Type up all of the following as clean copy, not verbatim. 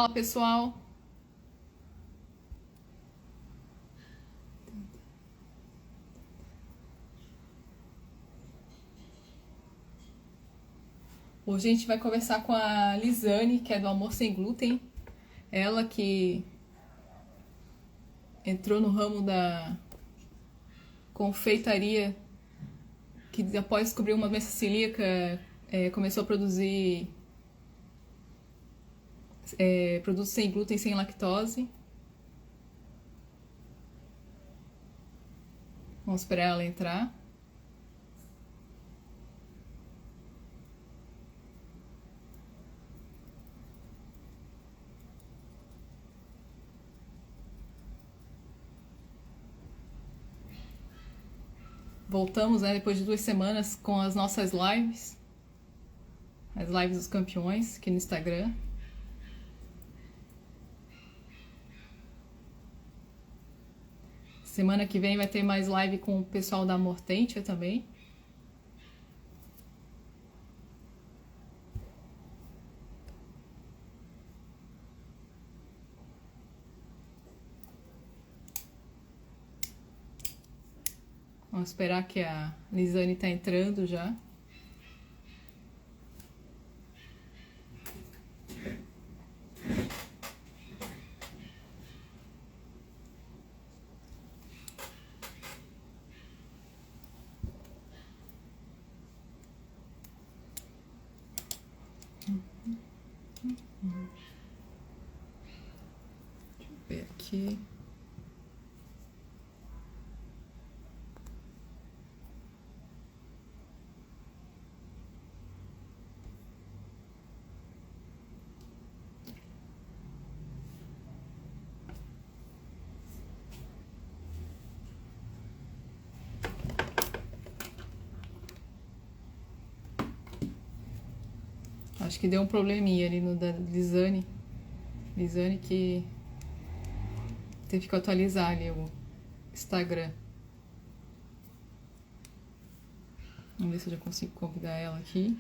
Fala, pessoal. Hoje a gente vai conversar com a Lisane, que é do Amor Sem Glúten. Ela que entrou no ramo da confeitaria, que após descobrir uma doença celíaca, começou a produzir produtos sem glúten, sem lactose. Vamos esperar ela entrar. Voltamos, depois de 2 semanas com as nossas lives. As lives dos campeões aqui no Instagram. Semana que vem vai ter mais live com o pessoal da Mortentia também. Vamos esperar que a Lisane tá entrando já. Deixa eu ver aqui. Acho que deu um probleminha ali no da Lisane. Lisane que teve que atualizar ali o Instagram. Vamos ver se eu já consigo convidar ela aqui.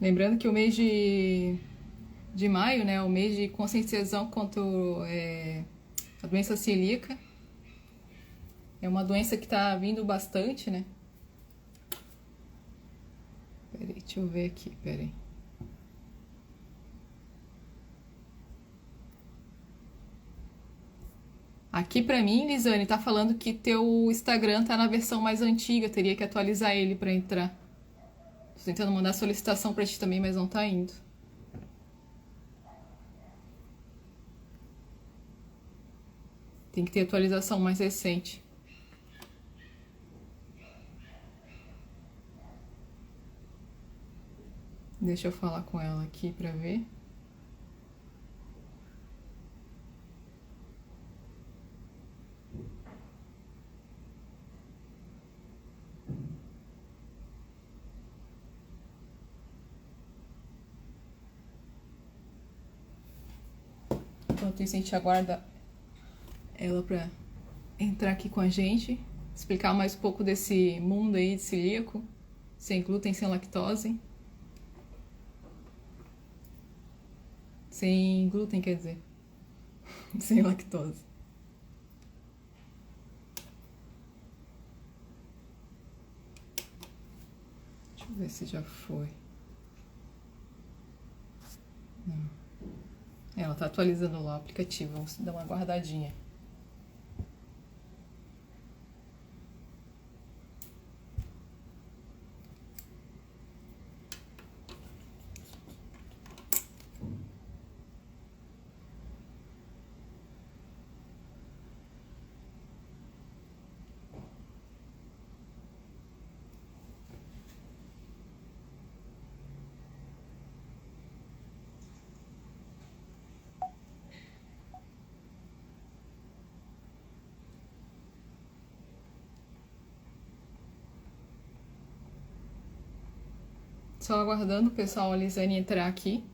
Lembrando que o mês de maio, né, o mês de conscientização contra a doença celíaca. É uma doença que tá vindo bastante, né? Peraí, deixa eu ver aqui, peraí. Aqui pra mim, Lisane, tá falando que teu Instagram tá na versão mais antiga, teria que atualizar ele pra entrar. Tô tentando mandar solicitação pra ti também, mas não tá indo. Tem que ter atualização mais recente. Deixa eu falar com ela aqui pra ver. Enquanto isso, a gente aguarda ela pra entrar aqui com a gente, explicar mais um pouco desse mundo aí de celíaco, sem glúten, sem lactose. Sem glúten, quer dizer. Sem lactose. Deixa eu ver se já foi. Não. Ela tá atualizando lá o aplicativo, vamos dar uma guardadinha. só aguardando o pessoal, a Lisane, entrar aqui,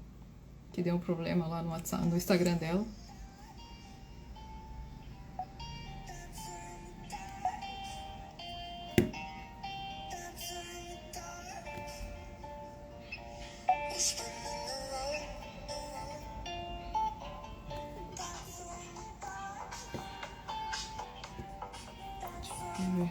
que deu um problema lá no WhatsApp, no Instagram dela. Deixa eu ver.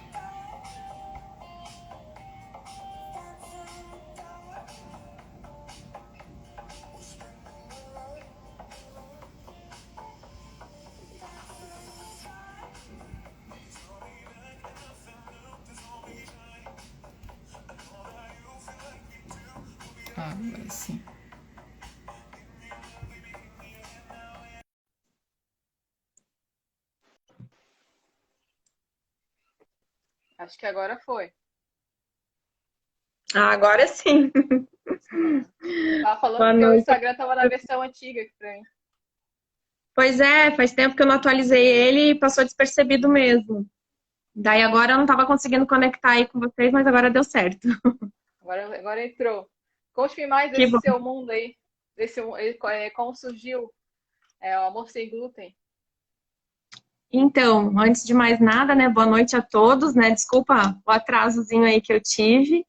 Ah, agora sim. Acho que agora foi. Ah, agora sim. Tava falando Boa porque o noite. Instagram tava na versão antiga aqui pra mim. Pois é, faz tempo que eu não atualizei ele e passou despercebido mesmo. Daí agora eu não estava conseguindo conectar aí com vocês, mas agora deu certo. Agora entrou. Conte-me mais Que desse bom. seu mundo aí. Como surgiu o Amor Sem Glúten. Então, antes de mais nada, né, boa noite a todos, né? Desculpa o atrasozinho aí que eu tive.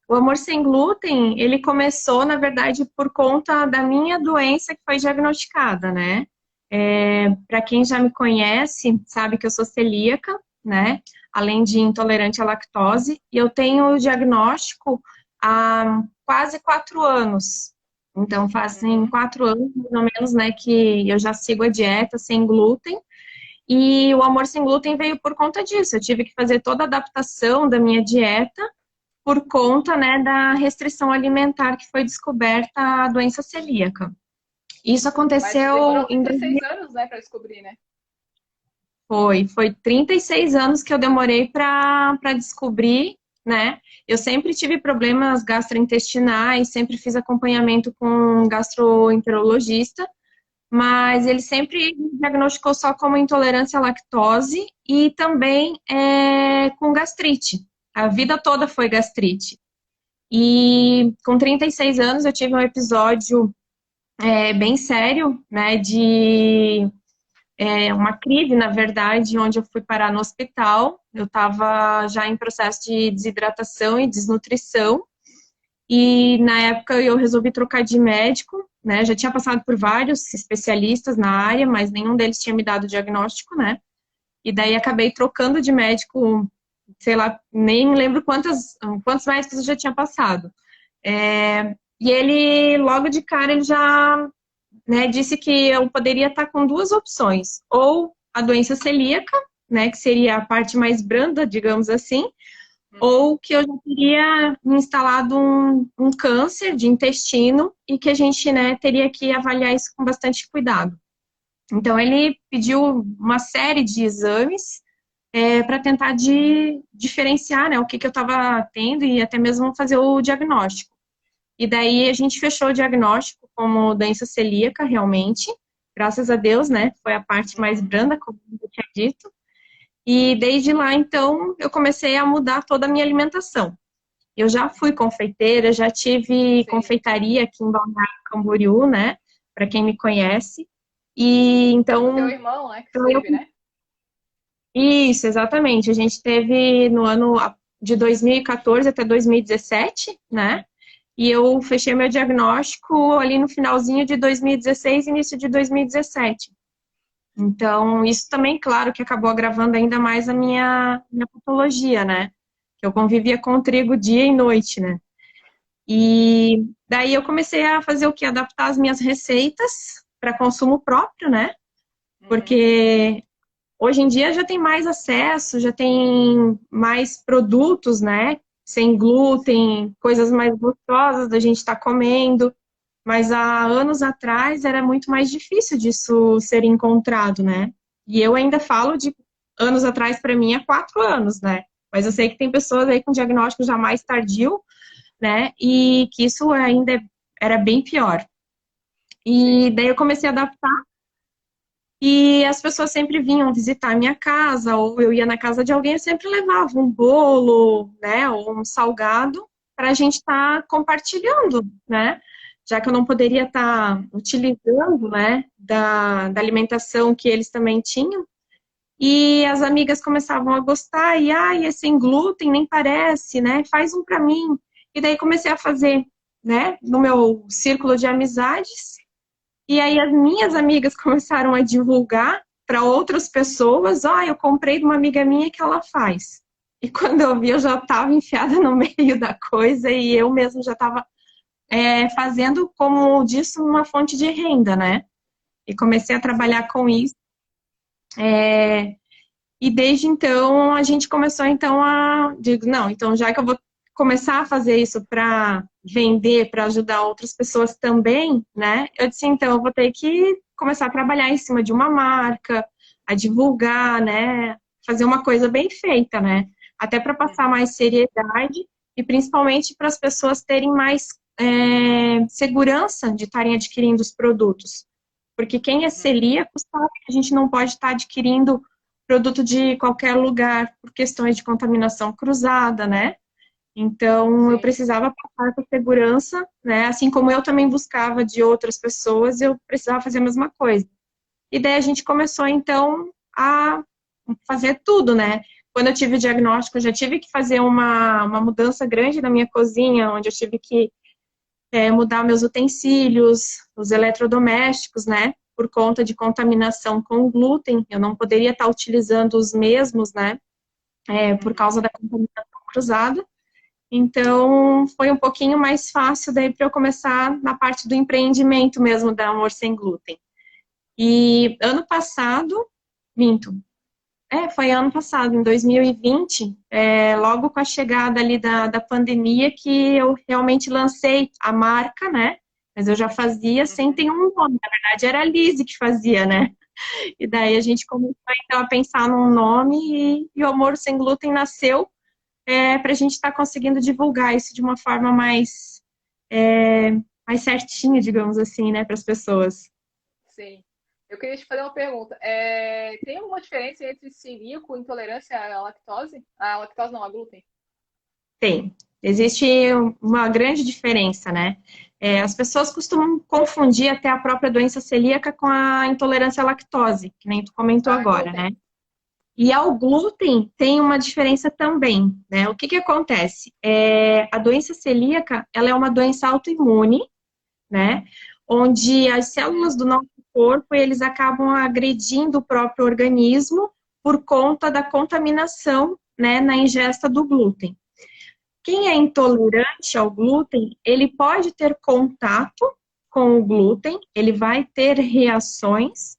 O Amor Sem Glúten, ele começou, na verdade, por conta da minha doença que foi diagnosticada, né? Para quem já me conhece, sabe que eu sou celíaca, né? Além de intolerante à lactose, e eu tenho o diagnóstico há quase 4 anos. Então, fazem Uhum. 4 anos, mais ou menos, né, que eu já sigo a dieta sem glúten. E o Amor Sem Glúten veio por conta disso. Eu tive que fazer toda a adaptação da minha dieta por conta, né, da restrição alimentar que foi descoberta a doença celíaca. Isso Mas aconteceu demorou em 36 anos, né, pra descobrir, né? foi 36 anos que eu demorei para descobrir, né? Eu sempre tive problemas gastrointestinais, sempre fiz acompanhamento com um gastroenterologista, mas ele sempre me diagnosticou só como intolerância à lactose e também com gastrite. A vida toda foi gastrite. E com 36 anos eu tive um episódio bem sério, né, de uma crise, na verdade, onde eu fui parar no hospital. Eu estava já em processo de desidratação e desnutrição, e na época eu resolvi trocar de médico, né? Já tinha passado por vários especialistas na área, mas nenhum deles tinha me dado diagnóstico, né? E daí acabei trocando de médico, sei lá, nem lembro quantos médicos eu já tinha passado. E ele, logo de cara, ele já, né, disse que eu poderia estar com duas opções, ou a doença celíaca, né, que seria a parte mais branda, digamos assim, Uhum. ou que eu já teria me instalado um câncer de intestino e que a gente, né, teria que avaliar isso com bastante cuidado. Então, ele pediu uma série de exames para tentar diferenciar, né, o que eu estava tendo e até mesmo fazer o diagnóstico. E daí a gente fechou o diagnóstico como doença celíaca, realmente, graças a Deus, né, foi a parte mais Uhum. branda, como eu tinha dito. E desde lá, então, eu comecei a mudar toda a minha alimentação. Eu já fui confeiteira, já tive Sim. confeitaria aqui em Balneário Camboriú, né? Para quem me conhece. E Teu então, irmão, né, que então eu... teve, né? Isso, exatamente. A gente teve no ano de 2014 até 2017, né? E eu fechei meu diagnóstico ali no finalzinho de 2016, início de 2017. Então, isso também, claro, que acabou agravando ainda mais a minha patologia, né? Que eu convivia com o trigo dia e noite, né? E daí eu comecei a fazer o que? Adaptar as minhas receitas para consumo próprio, né? Uhum. Porque hoje em dia já tem mais acesso, já tem mais produtos, né? Sem glúten, coisas mais gostosas da gente estar comendo. Mas há anos atrás era muito mais difícil disso ser encontrado, né? E eu ainda falo de anos atrás, para mim, há 4 anos, né? Mas eu sei que tem pessoas aí com diagnóstico já mais tardio, né? E que isso ainda era bem pior. Sim. E daí eu comecei a adaptar e as pessoas sempre vinham visitar a minha casa, ou eu ia na casa de alguém, eu sempre levava um bolo, né, ou um salgado. para a gente estar compartilhando, né? Já que eu não poderia estar utilizando, né, da alimentação que eles também tinham. E as amigas começavam a gostar, e é sem glúten, nem parece, né? Faz um para mim. E daí comecei a fazer, né, no meu círculo de amizades. E aí as minhas amigas começaram a divulgar para outras pessoas, eu comprei de uma amiga minha que ela faz. E quando eu vi, eu já estava enfiada no meio da coisa e eu mesmo já estava fazendo, como disso, uma fonte de renda, né? E comecei a trabalhar com isso. E desde então, a gente começou, então, digo, não, então já que eu vou começar a fazer isso para vender, para ajudar outras pessoas também, né? Eu disse, então, eu vou ter que começar a trabalhar em cima de uma marca, a divulgar, né? Fazer uma coisa bem feita, né? Até para passar mais seriedade e principalmente para as pessoas terem mais segurança de estarem adquirindo os produtos. Porque quem é celíaco sabe que a gente não pode estar adquirindo produto de qualquer lugar por questões de contaminação cruzada, né? Então, eu precisava passar essa segurança, né? Assim como eu também buscava de outras pessoas, eu precisava fazer a mesma coisa. E daí a gente começou, então, a fazer tudo, né? Quando eu tive o diagnóstico, eu já tive que fazer uma mudança grande na minha cozinha, onde eu tive que mudar meus utensílios, os eletrodomésticos, né? Por conta de contaminação com glúten, eu não poderia estar utilizando os mesmos, né? Por causa da contaminação cruzada. Então, foi um pouquinho mais fácil daí para eu começar na parte do empreendimento mesmo da Amor Sem Glúten. E ano passado, minto, foi ano passado, em 2020, logo com a chegada ali da pandemia, que eu realmente lancei a marca, né? Mas eu já fazia sem ter um nome, na verdade era a Lise que fazia, né? E daí a gente começou então a pensar num nome e o Amor Sem Glúten nasceu para a gente estar conseguindo divulgar isso de uma forma mais certinha, digamos assim, né, para as pessoas. Sim. Eu queria te fazer uma pergunta. Tem alguma diferença entre celíaco e intolerância à lactose? À lactose não, a glúten? Tem. Existe uma grande diferença, né? As pessoas costumam confundir até a própria doença celíaca com a intolerância à lactose, que nem tu comentou agora, Glúten. né? E ao glúten tem uma diferença também, né? O que que acontece? A doença celíaca, ela é uma doença autoimune, né? Onde as células do nosso corpo, eles acabam agredindo o próprio organismo por conta da contaminação, né, na ingesta do glúten. Quem é intolerante ao glúten, ele pode ter contato com o glúten, ele vai ter reações,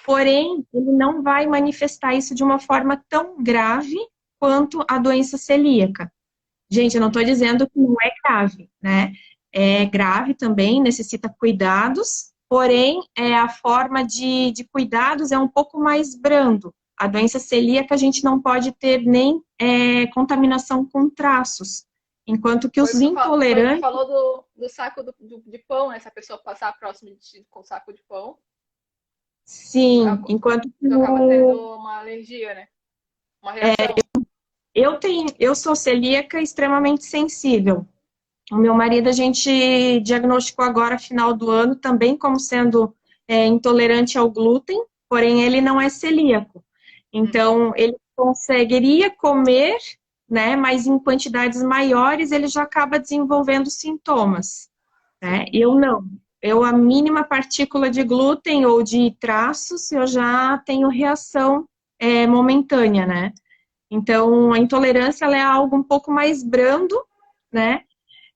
porém, ele não vai manifestar isso de uma forma tão grave quanto a doença celíaca. Gente, eu não estou dizendo que não é grave, né? É grave também, necessita cuidados, porém, a forma de cuidados é um pouco mais brando. A doença celíaca a gente não pode ter nem contaminação com traços, enquanto que Foi os o que tu intolerantes, falou do saco de pão, né? Se a pessoa passar próximo de ti com saco de pão, sim, enquanto que tu acaba tendo uma alergia, né? Uma reação. eu sou celíaca extremamente sensível. O meu marido, a gente diagnosticou agora, final do ano, também como sendo intolerante ao glúten, porém ele não é celíaco. Então, ele conseguiria comer, né, mas em quantidades maiores ele já acaba desenvolvendo sintomas, né? Eu não. Eu, a mínima partícula de glúten ou de traços, eu já tenho reação momentânea, né? Então, a intolerância ela é algo um pouco mais brando, né?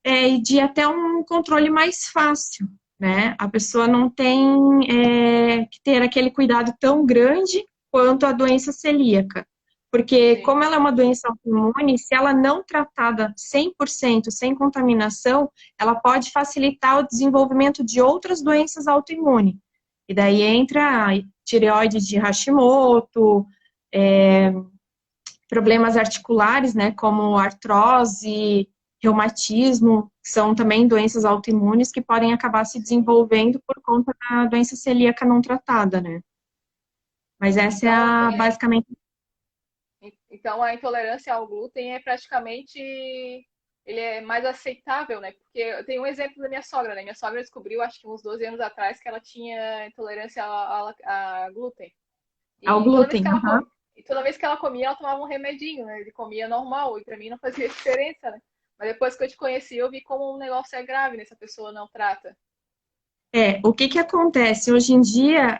E de até um controle mais fácil, né? A pessoa não tem que ter aquele cuidado tão grande quanto a doença celíaca. Porque, como ela é uma doença autoimune, se ela não tratada 100%, sem contaminação, ela pode facilitar o desenvolvimento de outras doenças autoimunes. E daí entra a tireoide de Hashimoto, problemas articulares, né, como artrose, reumatismo, que são também doenças autoimunes que podem acabar se desenvolvendo por conta da doença celíaca não tratada, né? Mas essa Então, basicamente. então a intolerância ao glúten é praticamente ele é mais aceitável, né? Porque eu tenho um exemplo da minha sogra, né? Minha sogra descobriu, acho que uns 12 anos atrás, que ela tinha intolerância a glúten. Ao E toda vez glúten. que ela Aham. comia, e toda vez que ela comia, ela tomava um remedinho, né? Ele comia normal, e pra mim não fazia diferença, né? Mas depois que eu te conheci, eu vi como um negócio é grave, né? Se a pessoa não trata. O que que acontece? Hoje em dia,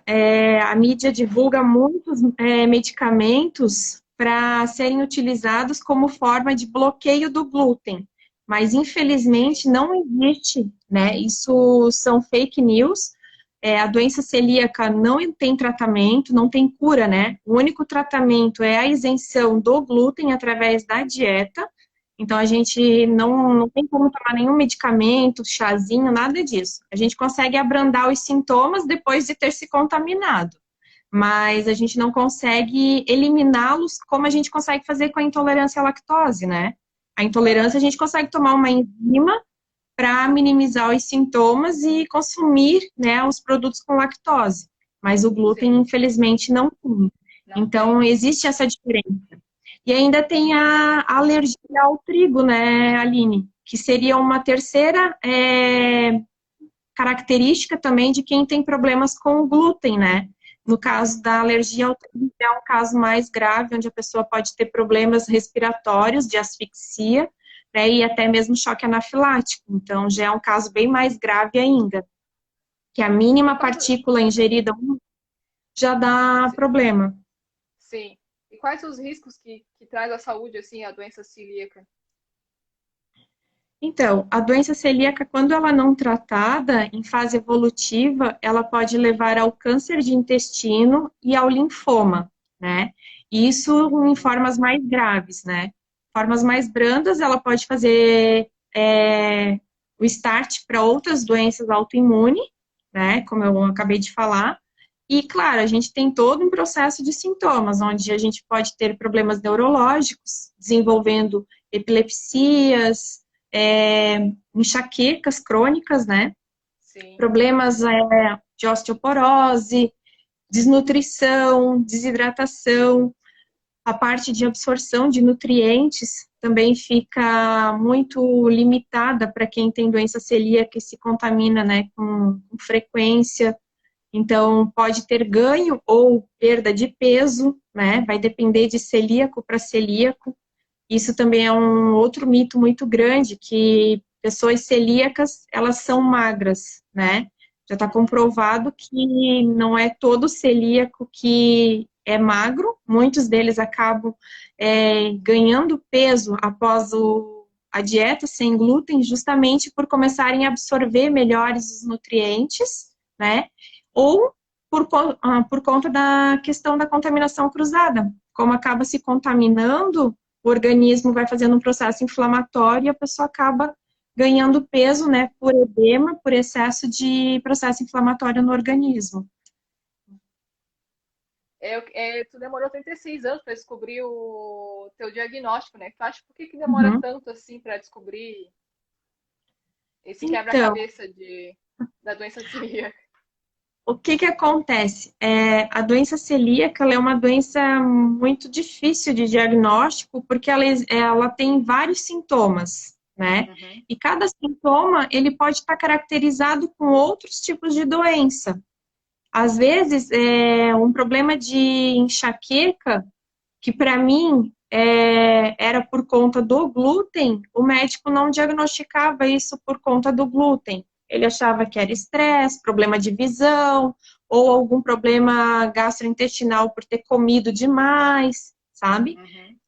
a mídia divulga muitos medicamentos para serem utilizados como forma de bloqueio do glúten, mas Sim, infelizmente não existe, né? Isso são fake news. A doença celíaca não tem tratamento, não tem cura, né? O único tratamento é a isenção do glúten através da dieta. Então, a gente não tem como tomar nenhum medicamento, chazinho, nada disso. A gente consegue abrandar os sintomas depois de ter se contaminado, mas a gente não consegue eliminá-los como a gente consegue fazer com a intolerância à lactose, né? A intolerância, a aham, gente consegue tomar uma enzima para minimizar os sintomas e consumir, né, os produtos com lactose. Mas o glúten, sim, infelizmente, não tem. não Então, tem. existe essa diferença. E ainda tem a alergia ao trigo, né, Aline? Que seria uma terceira característica também de quem tem problemas com o glúten, né? No caso da alergia ao trigo, é um caso mais grave, onde a pessoa pode ter problemas respiratórios, de asfixia, né, e até mesmo choque anafilático. Então, já é um caso bem mais grave ainda, que a E mínima quais, partícula ingerida já dá problema. sim. E quais os riscos que traz à saúde, assim, a doença celíaca? Então, a doença celíaca, quando ela não tratada, em fase evolutiva, ela pode levar ao câncer de intestino e ao linfoma, né? E isso em formas mais graves, né? Formas mais brandas, ela pode fazer o start para outras doenças autoimunes, né? Como eu acabei de falar. E, claro, a gente tem todo um processo de sintomas, onde a gente pode ter problemas neurológicos, desenvolvendo epilepsias, enxaquecas crônicas, né? Sim. Problemas de osteoporose, desnutrição, desidratação, a parte de absorção de nutrientes também fica muito limitada para quem tem doença celíaca e se contamina, né, com frequência. Então, pode ter ganho ou perda de peso, né? Vai depender de celíaco para celíaco. Isso também é um outro mito muito grande, que pessoas celíacas, elas são magras, né? Já está Uhum. comprovado que não é todo celíaco que é magro, muitos deles acabam ganhando peso após a dieta sem glúten, justamente por começarem a absorver melhores os nutrientes, né? Ou por conta da questão da contaminação cruzada. Como acaba se contaminando, o organismo vai fazendo um processo inflamatório e a pessoa acaba ganhando peso, né, por edema, por excesso de processo inflamatório no organismo. Tu demorou 36 anos para descobrir o teu diagnóstico, né? Tu acha por que demora Uhum. tanto assim para descobrir esse Então, quebra-cabeça da doença celíaca? o que que acontece? A doença celíaca, ela é uma doença muito difícil de diagnóstico, porque ela tem vários sintomas, né? Uhum. E cada sintoma, ele pode estar caracterizado com outros tipos de doença. Às vezes, um problema de enxaqueca, que para mim era por conta do glúten, o médico não diagnosticava isso por conta do glúten. Ele achava que era estresse, problema de visão, ou algum problema gastrointestinal por ter comido demais, sabe? Uhum.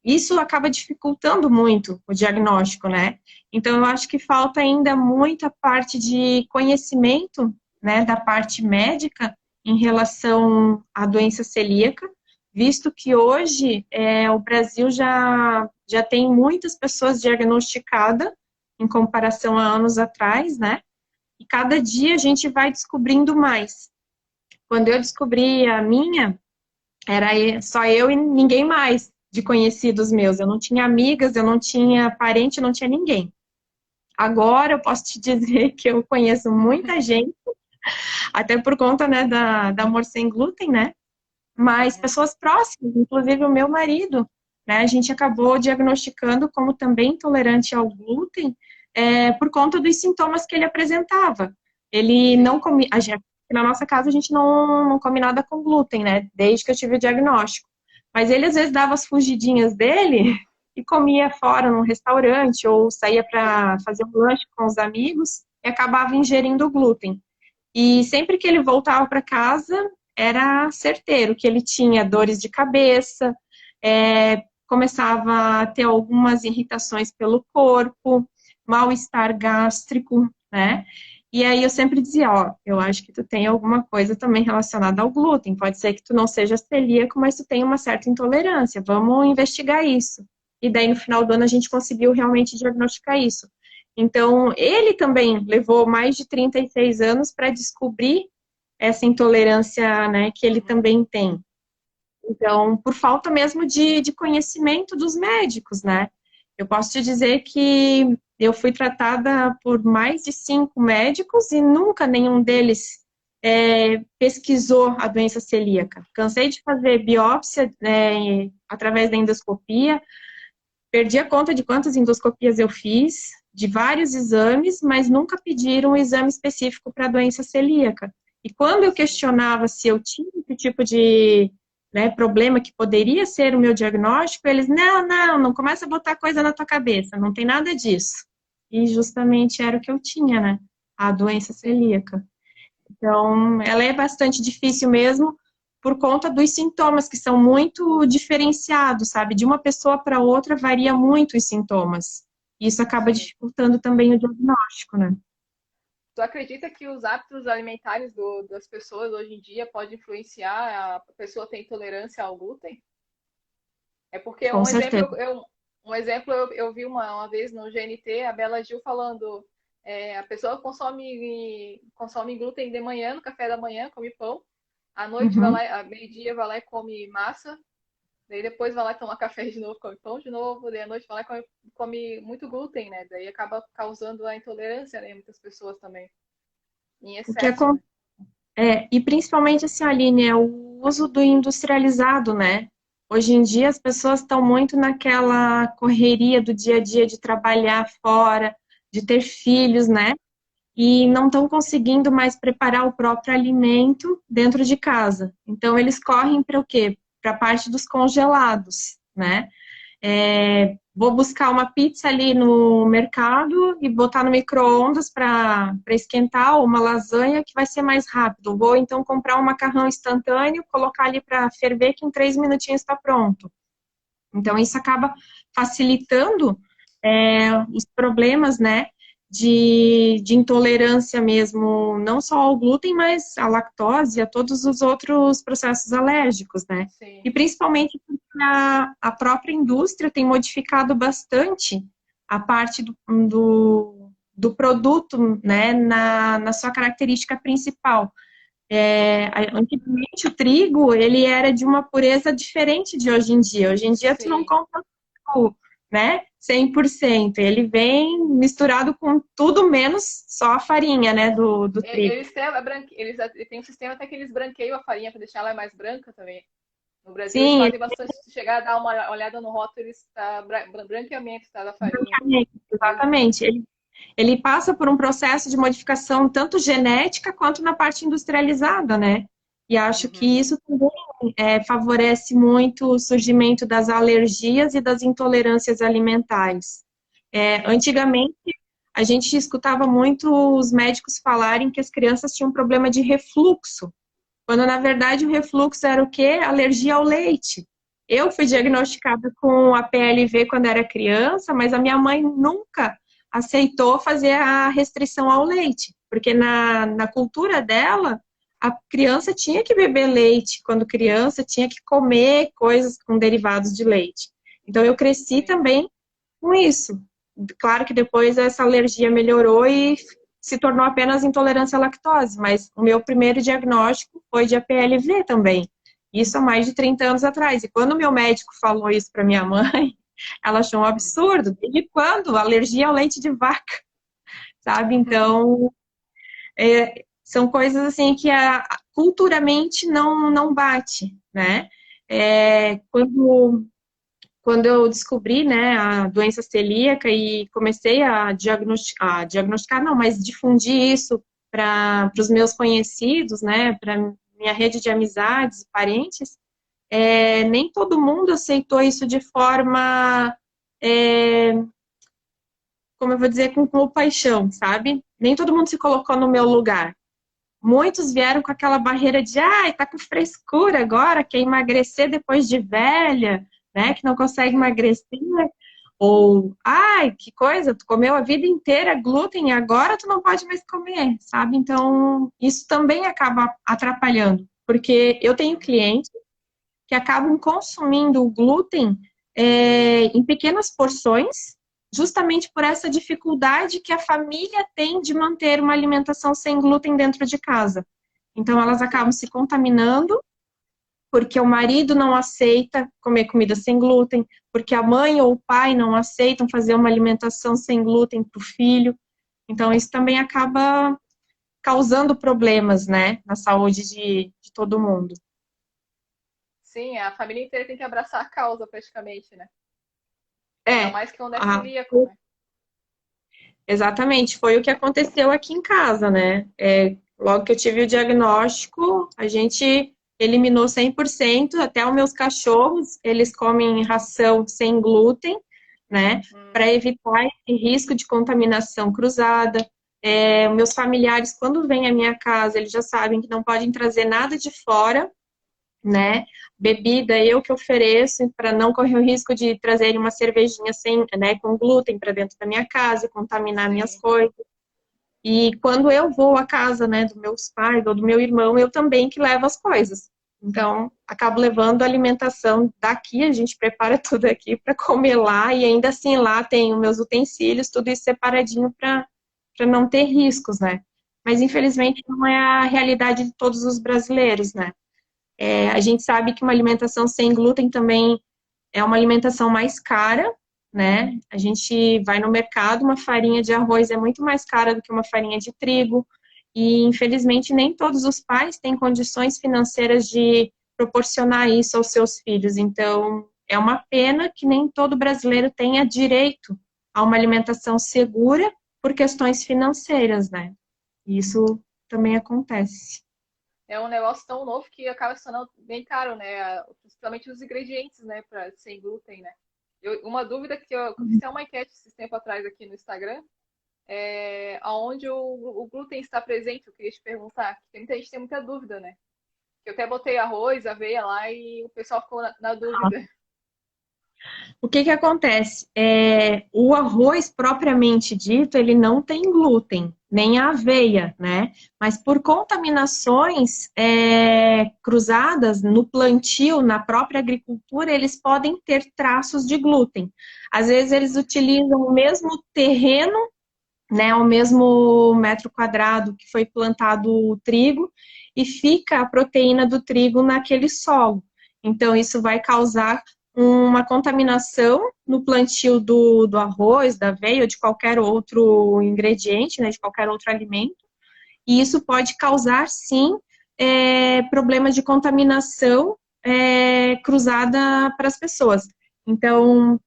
Isso acaba dificultando muito o diagnóstico, né? Então, eu acho que falta ainda muita parte de conhecimento, né, da parte médica em relação à doença celíaca, visto que hoje o Brasil já tem muitas pessoas diagnosticadas em comparação a anos atrás, né? E cada dia a gente vai descobrindo mais. Quando eu descobri a minha, era só eu e ninguém mais de conhecidos meus. Eu não tinha amigas, eu não tinha parente, eu não tinha ninguém. Agora eu posso te dizer que eu conheço muita gente, até por conta, né, da Amor Sem Glúten, né? Mas Uhum. pessoas próximas, inclusive o meu marido. né, a gente acabou diagnosticando como também intolerante ao glúten, por conta dos sintomas que ele apresentava. Ele não comia, na nossa casa a gente não come nada com glúten, né, desde que eu tive o diagnóstico. Mas ele às vezes dava as fugidinhas dele e comia fora num restaurante ou saía para fazer um lanche com os amigos e acabava ingerindo glúten. E sempre que ele voltava para casa, era certeiro que ele tinha dores de cabeça, começava a ter algumas irritações pelo corpo, mal-estar gástrico, né? E aí eu sempre dizia, ó, eu acho que tu tem alguma coisa também relacionada ao glúten. Pode ser que tu não seja celíaco, mas tu tem uma certa intolerância. Vamos investigar isso. E daí no final do ano a gente conseguiu realmente diagnosticar isso. Então, ele também levou mais de 36 anos para descobrir essa intolerância, né, que ele também tem. Então, por falta mesmo de conhecimento dos médicos, né? Eu posso te dizer que eu fui tratada por mais de 5 médicos e nunca nenhum deles pesquisou a doença celíaca. Cansei de fazer biópsia através da endoscopia, perdi a conta de quantas endoscopias eu fiz, de vários exames, mas nunca pediram um exame específico para a doença celíaca. E quando eu questionava se eu tinha esse tipo de problema que poderia ser o meu diagnóstico, eles, não começa a botar coisa na tua cabeça, não tem nada disso. E justamente era o que eu tinha, né? A doença celíaca. Então, ela é bastante difícil mesmo por conta dos sintomas, que são muito diferenciados, sabe? De uma pessoa para outra varia muito os sintomas. E isso acaba dificultando também o diagnóstico, né? Tu acredita que os hábitos alimentares das pessoas hoje em dia pode influenciar a pessoa ter intolerância ao glúten? É porque Com um exemplo, certeza. eu vi uma vez no GNT, a Bela Gil falando, a pessoa consome glúten de manhã, no café da manhã, come pão, à noite vai Uhum. lá, à meio-dia vai lá e come massa, daí depois vai lá e toma café de novo, come pão de novo, daí à noite vai lá e come muito glúten, né? Daí acaba causando a intolerância, né, em muitas pessoas também, em O que excesso, acontece né? e principalmente assim, Aline, é o uso do industrializado, né? Hoje em dia as pessoas estão muito naquela correria do dia a dia de trabalhar fora, de ter filhos, né? E não estão conseguindo mais preparar o próprio alimento dentro de casa. Então, eles correm para o quê? Para a parte dos congelados, né? Vou buscar uma pizza ali no mercado e botar no micro-ondas para esquentar, ou uma lasanha que vai ser mais rápido. Vou então comprar um macarrão instantâneo, colocar ali para ferver, que em 3 minutinhos está pronto. Então, isso acaba facilitando os problemas, né, de intolerância mesmo, não só ao glúten, mas à lactose e a todos os outros processos alérgicos, né? Sim. E principalmente porque a própria indústria tem modificado bastante a parte do produto, né, na sua característica principal. Antigamente o trigo, ele era de uma pureza diferente de hoje em dia. Hoje em dia tu não Sim. compra trigo, né, 100%. Ele vem misturado com tudo menos só a farinha, né, do trigo. Eles têm um sistema até que eles branqueiam a farinha para deixar ela mais branca também. No Brasil eles Sim, fazem bastante, se chegar a dar uma olhada no rótulo, eles está branqueamento tá, da farinha. exatamente. Ele passa por um processo de modificação tanto genética quanto na parte industrializada, né? E acho que Uhum. isso também favorece muito o surgimento das alergias e das intolerâncias alimentares. Antigamente, a gente escutava muito os médicos falarem que as crianças tinham problema de refluxo, quando na verdade o refluxo era o quê? Alergia ao leite. Eu fui Sim. diagnosticada com a PLV quando era criança, mas a minha mãe nunca aceitou fazer a restrição ao leite, porque na cultura dela, a criança tinha que beber leite quando criança, tinha que comer coisas com derivados de leite. Então eu cresci Sim. também com isso. Claro que depois essa alergia melhorou e se tornou apenas intolerância à lactose, mas o meu primeiro diagnóstico foi de APLV também. Isso há mais de 30 anos atrás. E quando o meu médico falou isso para minha mãe, ela achou um absurdo. Desde quando? Alergia ao leite de vaca, sabe? Então, são coisas assim que culturalmente não bate, né? Quando quando eu descobri, né, a doença celíaca e comecei a diagnosticar, não, mas difundir isso para os meus conhecidos, né, para minha rede de amizades, parentes, nem todo mundo aceitou isso de forma, é, como eu vou dizer, com paixão, sabe? Nem todo mundo se colocou no meu lugar. Muitos vieram com aquela barreira de, ai, tá com frescura agora, quer emagrecer depois de velha, né, que não consegue emagrecer. Ou, ai, que coisa, tu comeu a vida inteira glúten e agora tu não pode mais comer, sabe? Então, isso também acaba atrapalhando, porque eu tenho clientes que acabam consumindo o glúten em pequenas porções, justamente por essa dificuldade que a família tem de manter uma alimentação sem glúten dentro de casa. Então, elas acabam se contaminando, porque o marido não aceita comer comida sem glúten, porque a mãe ou o pai não aceitam fazer uma alimentação sem glúten para o filho. Então, isso também acaba causando problemas, né, na saúde de todo mundo. Sim, a família inteira tem que abraçar a causa, praticamente, né? Ainda É, mais que onde é a, celíaco, né? exatamente, foi o que aconteceu aqui em casa, né? Logo que eu tive o diagnóstico, a gente eliminou 100%, até os meus cachorros, eles comem ração sem glúten, né? Para evitar esse risco de contaminação cruzada. Meus familiares, quando vêm à minha casa, eles já sabem que não podem trazer nada de fora, né? Bebida eu que ofereço para não correr o risco de trazerem uma cervejinha sem, né, com glúten para dentro da minha casa, contaminar minhas Sim. coisas. E quando eu vou à casa, né, dos meus pais ou do meu irmão, eu também que levo as coisas. Então, acabo levando a alimentação daqui, a gente prepara tudo aqui para comer lá e ainda assim lá tem os meus utensílios, tudo isso separadinho para não ter riscos, né? Mas infelizmente não é a realidade de todos os brasileiros, né? A gente sabe que uma alimentação sem glúten também é uma alimentação mais cara, né? A gente vai no mercado, uma farinha de arroz é muito mais cara do que uma farinha de trigo, e infelizmente nem todos os pais têm condições financeiras de proporcionar isso aos seus filhos. Então, é uma pena que nem todo brasileiro tenha direito a uma alimentação segura por questões financeiras, né? Isso também acontece. É um negócio tão novo que acaba sendo bem caro, né? Principalmente os ingredientes, né? Para sem glúten, né? Uma dúvida que eu fiz até uma enquete esses tempo atrás aqui no Instagram, aonde o glúten está presente, eu queria te perguntar, que muita gente tem muita dúvida, né? Eu até botei arroz, aveia lá e o pessoal ficou na dúvida. O que que acontece? O arroz propriamente dito, ele não tem glúten, nem a aveia, né? Mas por contaminações cruzadas no plantio, na própria agricultura, eles podem ter traços de glúten. Às vezes eles utilizam o mesmo terreno, né, o mesmo metro quadrado que foi plantado o trigo, e fica a proteína do trigo naquele solo. Então, isso vai causar uma contaminação no plantio do arroz, da aveia ou de qualquer outro ingrediente, né, de qualquer outro alimento. E isso pode causar, sim, problemas de contaminação cruzada para as pessoas. Então,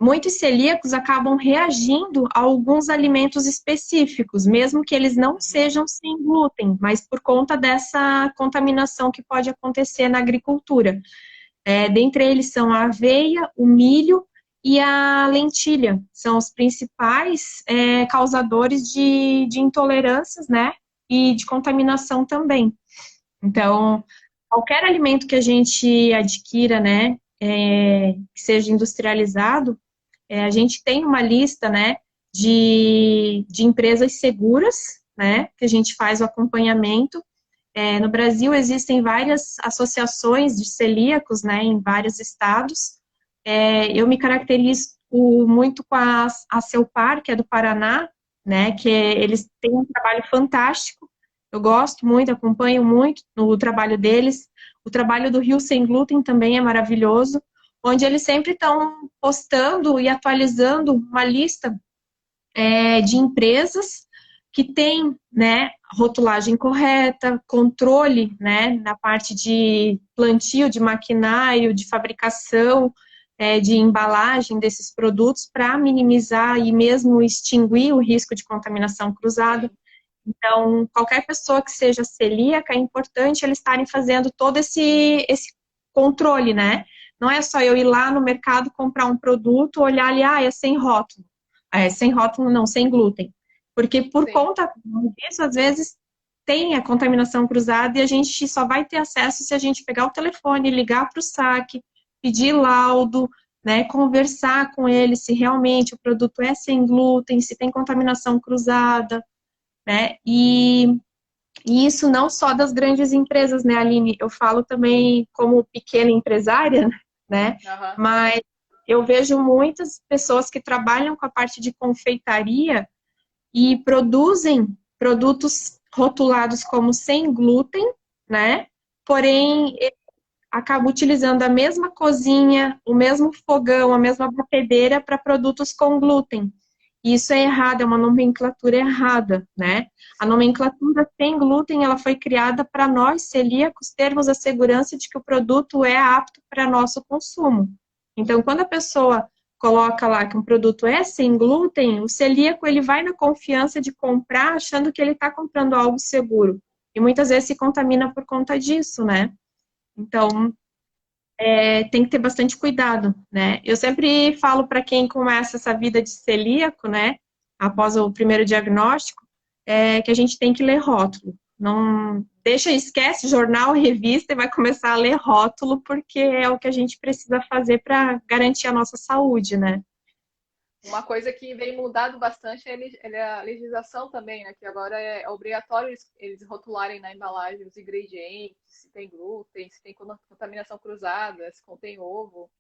muitos celíacos acabam reagindo a alguns alimentos específicos, mesmo que eles não sejam sem glúten, mas por conta dessa contaminação que pode acontecer na agricultura. Dentre eles são a aveia, o milho e a lentilha. São os principais causadores de intolerâncias, né? E de contaminação também. Então, qualquer alimento que a gente adquira, né? Que seja industrializado, a gente tem uma lista, né? De empresas seguras, né? Que a gente faz o acompanhamento. No Brasil existem várias associações de celíacos, né, em vários estados. Eu me caracterizo muito com a Celpar, que é do Paraná, né, eles têm um trabalho fantástico. Eu gosto muito, acompanho muito o trabalho deles. O trabalho do Rio Sem Glúten também é maravilhoso, onde eles sempre estão postando e atualizando uma lista de empresas que têm, né, rotulagem correta, controle, né, na parte de plantio, de maquinário, de fabricação, de embalagem desses produtos para minimizar e mesmo extinguir o risco de contaminação cruzada. Então, qualquer pessoa que seja celíaca, é importante eles estarem fazendo todo esse controle, né? Não é só eu ir lá no mercado comprar um produto, olhar ali, é sem rótulo. É sem rótulo, não, sem glúten. Porque por conta disso, às vezes, tem a contaminação cruzada e a gente só vai ter acesso se a gente pegar o telefone, ligar para o saque, pedir laudo, né, conversar com ele se realmente o produto é sem glúten, se tem contaminação cruzada, né? E isso não só das grandes empresas, né, Aline? Eu falo também como pequena empresária, né? Uhum. Mas eu vejo muitas pessoas que trabalham com a parte de confeitaria e produzem produtos rotulados como sem glúten, né? Porém, acaba utilizando a mesma cozinha, o mesmo fogão, a mesma batedeira para produtos com glúten. Isso é errado, é uma nomenclatura errada, né? A nomenclatura sem glúten, ela foi criada para nós, celíacos, termos a segurança de que o produto é apto para nosso consumo. Então, quando a pessoa coloca lá que um produto é sem glúten, o celíaco, ele vai na confiança de comprar, achando que ele está comprando algo seguro. E muitas vezes se contamina por conta disso, né? Então, tem que ter bastante cuidado, né? Eu sempre falo para quem começa essa vida de celíaco, né, após o primeiro diagnóstico, que a gente tem que ler rótulo. Não deixa, esquece jornal, revista e vai começar a ler rótulo, porque é o que a gente precisa fazer para garantir a nossa saúde, né? Uma coisa que vem mudado bastante é a legislação também, né? Que agora é obrigatório eles rotularem na embalagem os ingredientes, se tem glúten, se tem contaminação cruzada, se contém ovo.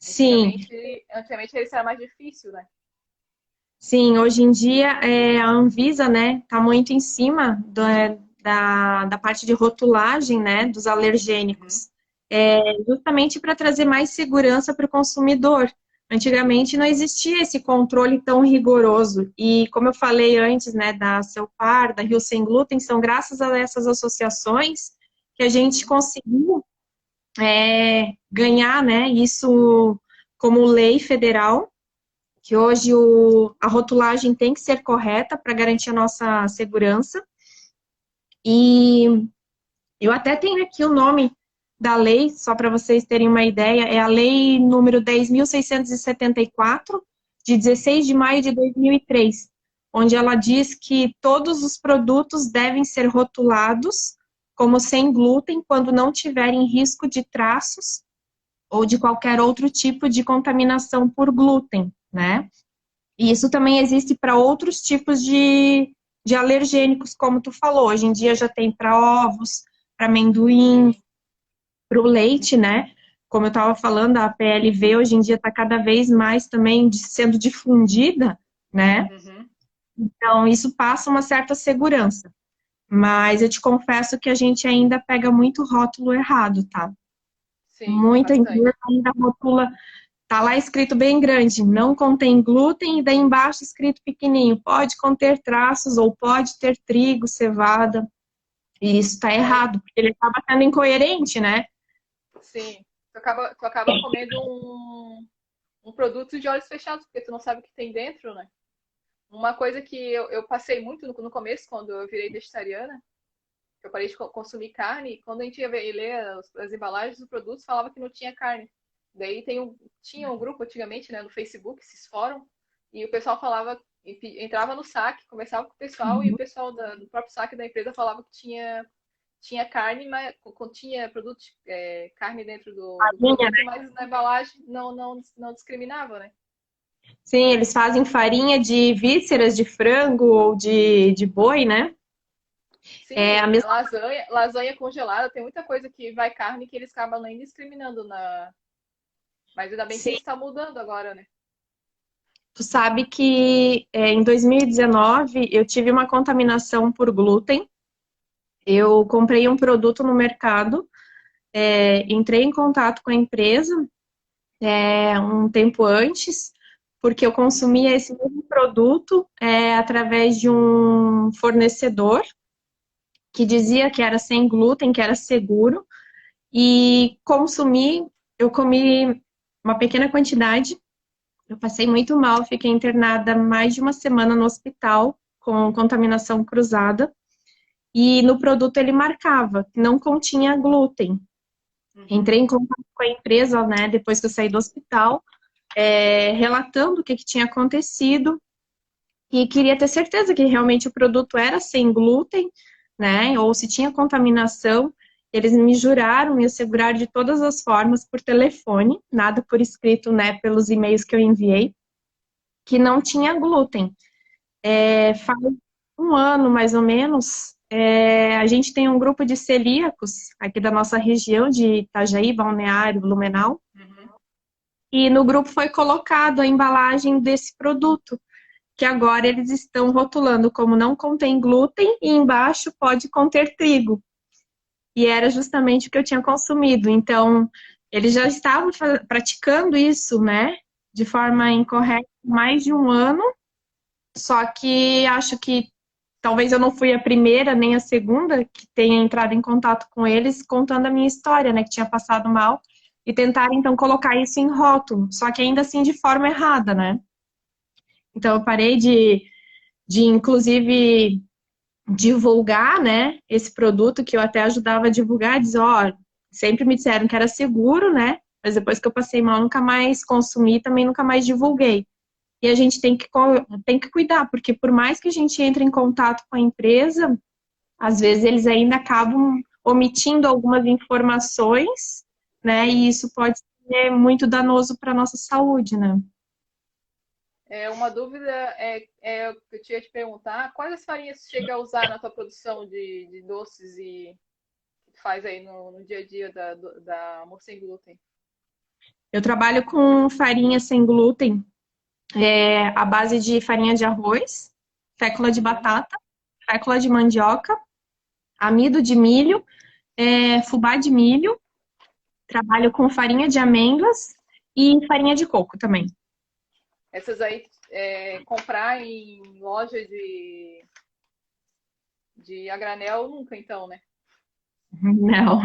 Sim, Antigamente isso era mais difícil, né? sim, hoje em dia a Anvisa, né, tá muito em cima da parte de rotulagem, né, dos alergênicos, justamente para trazer mais segurança para o consumidor. Antigamente não existia esse controle tão rigoroso e, como eu falei antes, né, da Celpar, da Rio Sem Glúten, são graças a essas associações que a gente conseguiu ganhar, né, isso como lei federal, que hoje a rotulagem tem que ser correta para garantir a nossa segurança. E eu até tenho aqui o nome da lei, só para vocês terem uma ideia, é a lei número 10.674, de 16 de maio de 2003, onde ela diz que todos os produtos devem ser rotulados como sem glúten quando não tiverem risco de traços ou de qualquer outro tipo de contaminação por glúten, né? E isso também existe para outros tipos de alergênicos, como tu falou. Hoje em dia já tem para ovos, para amendoim, para o leite, né? Como eu estava falando, a PLV hoje em dia está cada vez mais também sendo difundida, né? Uhum. Então, isso passa uma certa segurança. Mas eu te confesso que a gente ainda pega muito rótulo errado, tá? Sim, Muita bastante. empresa ainda rotula. Tá lá escrito bem grande, não contém glúten, e daí embaixo escrito pequenininho, pode conter traços ou pode ter trigo, cevada. E isso tá errado, porque ele acaba sendo incoerente, né? Sim. Tu acaba comendo um produto de olhos fechados, porque tu não sabe o que tem dentro, né? Uma coisa que eu passei muito no começo, quando eu virei vegetariana, que eu parei de consumir carne, e quando a gente ia ler as embalagens dos produtos, falava que não tinha carne. Daí tinha um grupo antigamente, né, no Facebook, esses fóruns, e o pessoal falava, entrava no saque, conversava com o pessoal, e o pessoal do próprio saque da empresa falava que tinha carne, mas continha produto, carne dentro do Farinha, produto, né? mas na embalagem não discriminava, né? Sim, eles fazem farinha de vísceras de frango ou de boi, né? É a Sim, mesma. lasanha congelada, tem muita coisa que vai carne que eles acabam nem discriminando na. Mas ainda bem que Sim, isso está mudando agora, né? tu sabe que em 2019 eu tive uma contaminação por glúten. Eu comprei um produto no mercado, entrei em contato com a empresa um tempo antes, porque eu consumia esse mesmo produto através de um fornecedor que dizia que era sem glúten, que era seguro, e eu comi uma pequena quantidade. Eu passei muito mal, fiquei internada mais de uma semana no hospital com contaminação cruzada. E no produto ele marcava que não continha glúten. Entrei em contato com a empresa, né, depois que eu saí do hospital, relatando o que tinha acontecido e queria ter certeza que realmente o produto era sem glúten, né, ou se tinha contaminação. Eles me juraram, me asseguraram de todas as formas por telefone, nada por escrito, né, pelos e-mails que eu enviei, que não tinha glúten. Faz um ano, mais ou menos, a gente tem um grupo de celíacos aqui da nossa região, de Itajaí, Balneário, Blumenau, e no grupo foi colocado a embalagem desse produto, que agora eles estão rotulando como não contém glúten e embaixo pode conter trigo. E era justamente o que eu tinha consumido. Então, eles já estavam praticando isso, né, de forma incorreta há mais de um ano, só que acho que talvez eu não fui a primeira nem a segunda que tenha entrado em contato com eles contando a minha história, né, que tinha passado mal, e tentar então colocar isso em rótulo, só que ainda assim de forma errada, né? Então eu parei de inclusive divulgar, né, esse produto que eu até ajudava a divulgar, dizer, ó, sempre me disseram que era seguro, né? Mas depois que eu passei mal, nunca mais consumi, também nunca mais divulguei. E a gente tem que cuidar, porque por mais que a gente entre em contato com a empresa, às vezes eles ainda acabam omitindo algumas informações, né? E isso pode ser muito danoso para a nossa saúde, né? Uma dúvida que eu tinha te perguntar, quais as farinhas você chega a usar na tua produção de doces e que faz aí no dia a dia da Amor Sem Glúten? Eu trabalho com farinha sem glúten, à base de farinha de arroz, fécula de batata, fécula de mandioca, amido de milho, fubá de milho. Trabalho com farinha de amêndoas e farinha de coco também. Essas aí, comprar em loja de a granel nunca, então, né? Não,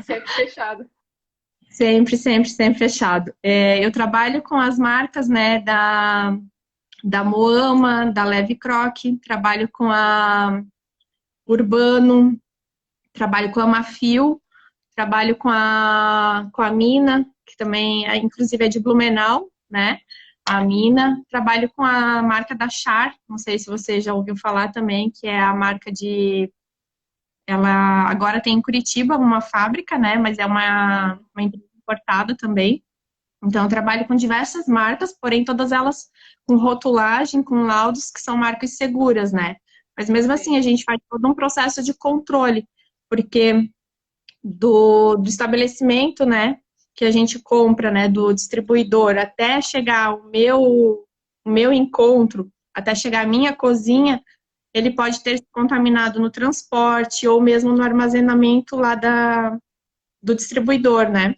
Sempre fechado. sempre, sempre, sempre fechado. Eu trabalho com as marcas, né, da Moama, da Leve Croque, trabalho com a Urbano, trabalho com a Mafio, trabalho com a Mina, que também, inclusive, é de Blumenau, né? A Mina. Trabalho com a marca da Char, não sei se você já ouviu falar também, que é a marca de... Ela agora tem em Curitiba uma fábrica, né? Mas é uma empresa importada também. Então, eu trabalho com diversas marcas, porém todas elas com rotulagem, com laudos que são marcas seguras, né? Mas mesmo assim, a gente faz todo um processo de controle, porque do estabelecimento, né, que a gente compra, né, do distribuidor, até chegar o meu encontro, até chegar a minha cozinha, ele pode ter se contaminado no transporte ou mesmo no armazenamento lá do distribuidor, né?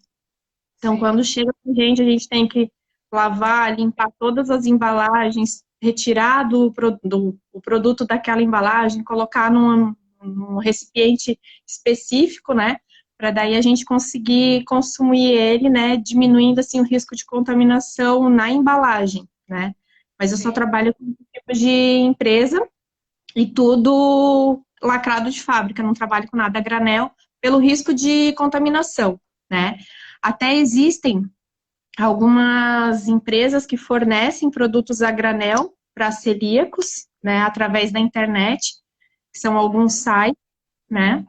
Então, Sim. quando chega com a gente tem que lavar, limpar todas as embalagens, retirar o produto daquela embalagem, colocar num recipiente específico, né? Para daí a gente conseguir consumir ele, né? Diminuindo, assim, o risco de contaminação na embalagem, né? Mas eu só Sim. trabalho com tipo de empresa e tudo lacrado de fábrica, não trabalho com nada a granel, pelo risco de contaminação, né? Até existem algumas empresas que fornecem produtos a granel para celíacos, né, através da internet, que são alguns sites, né?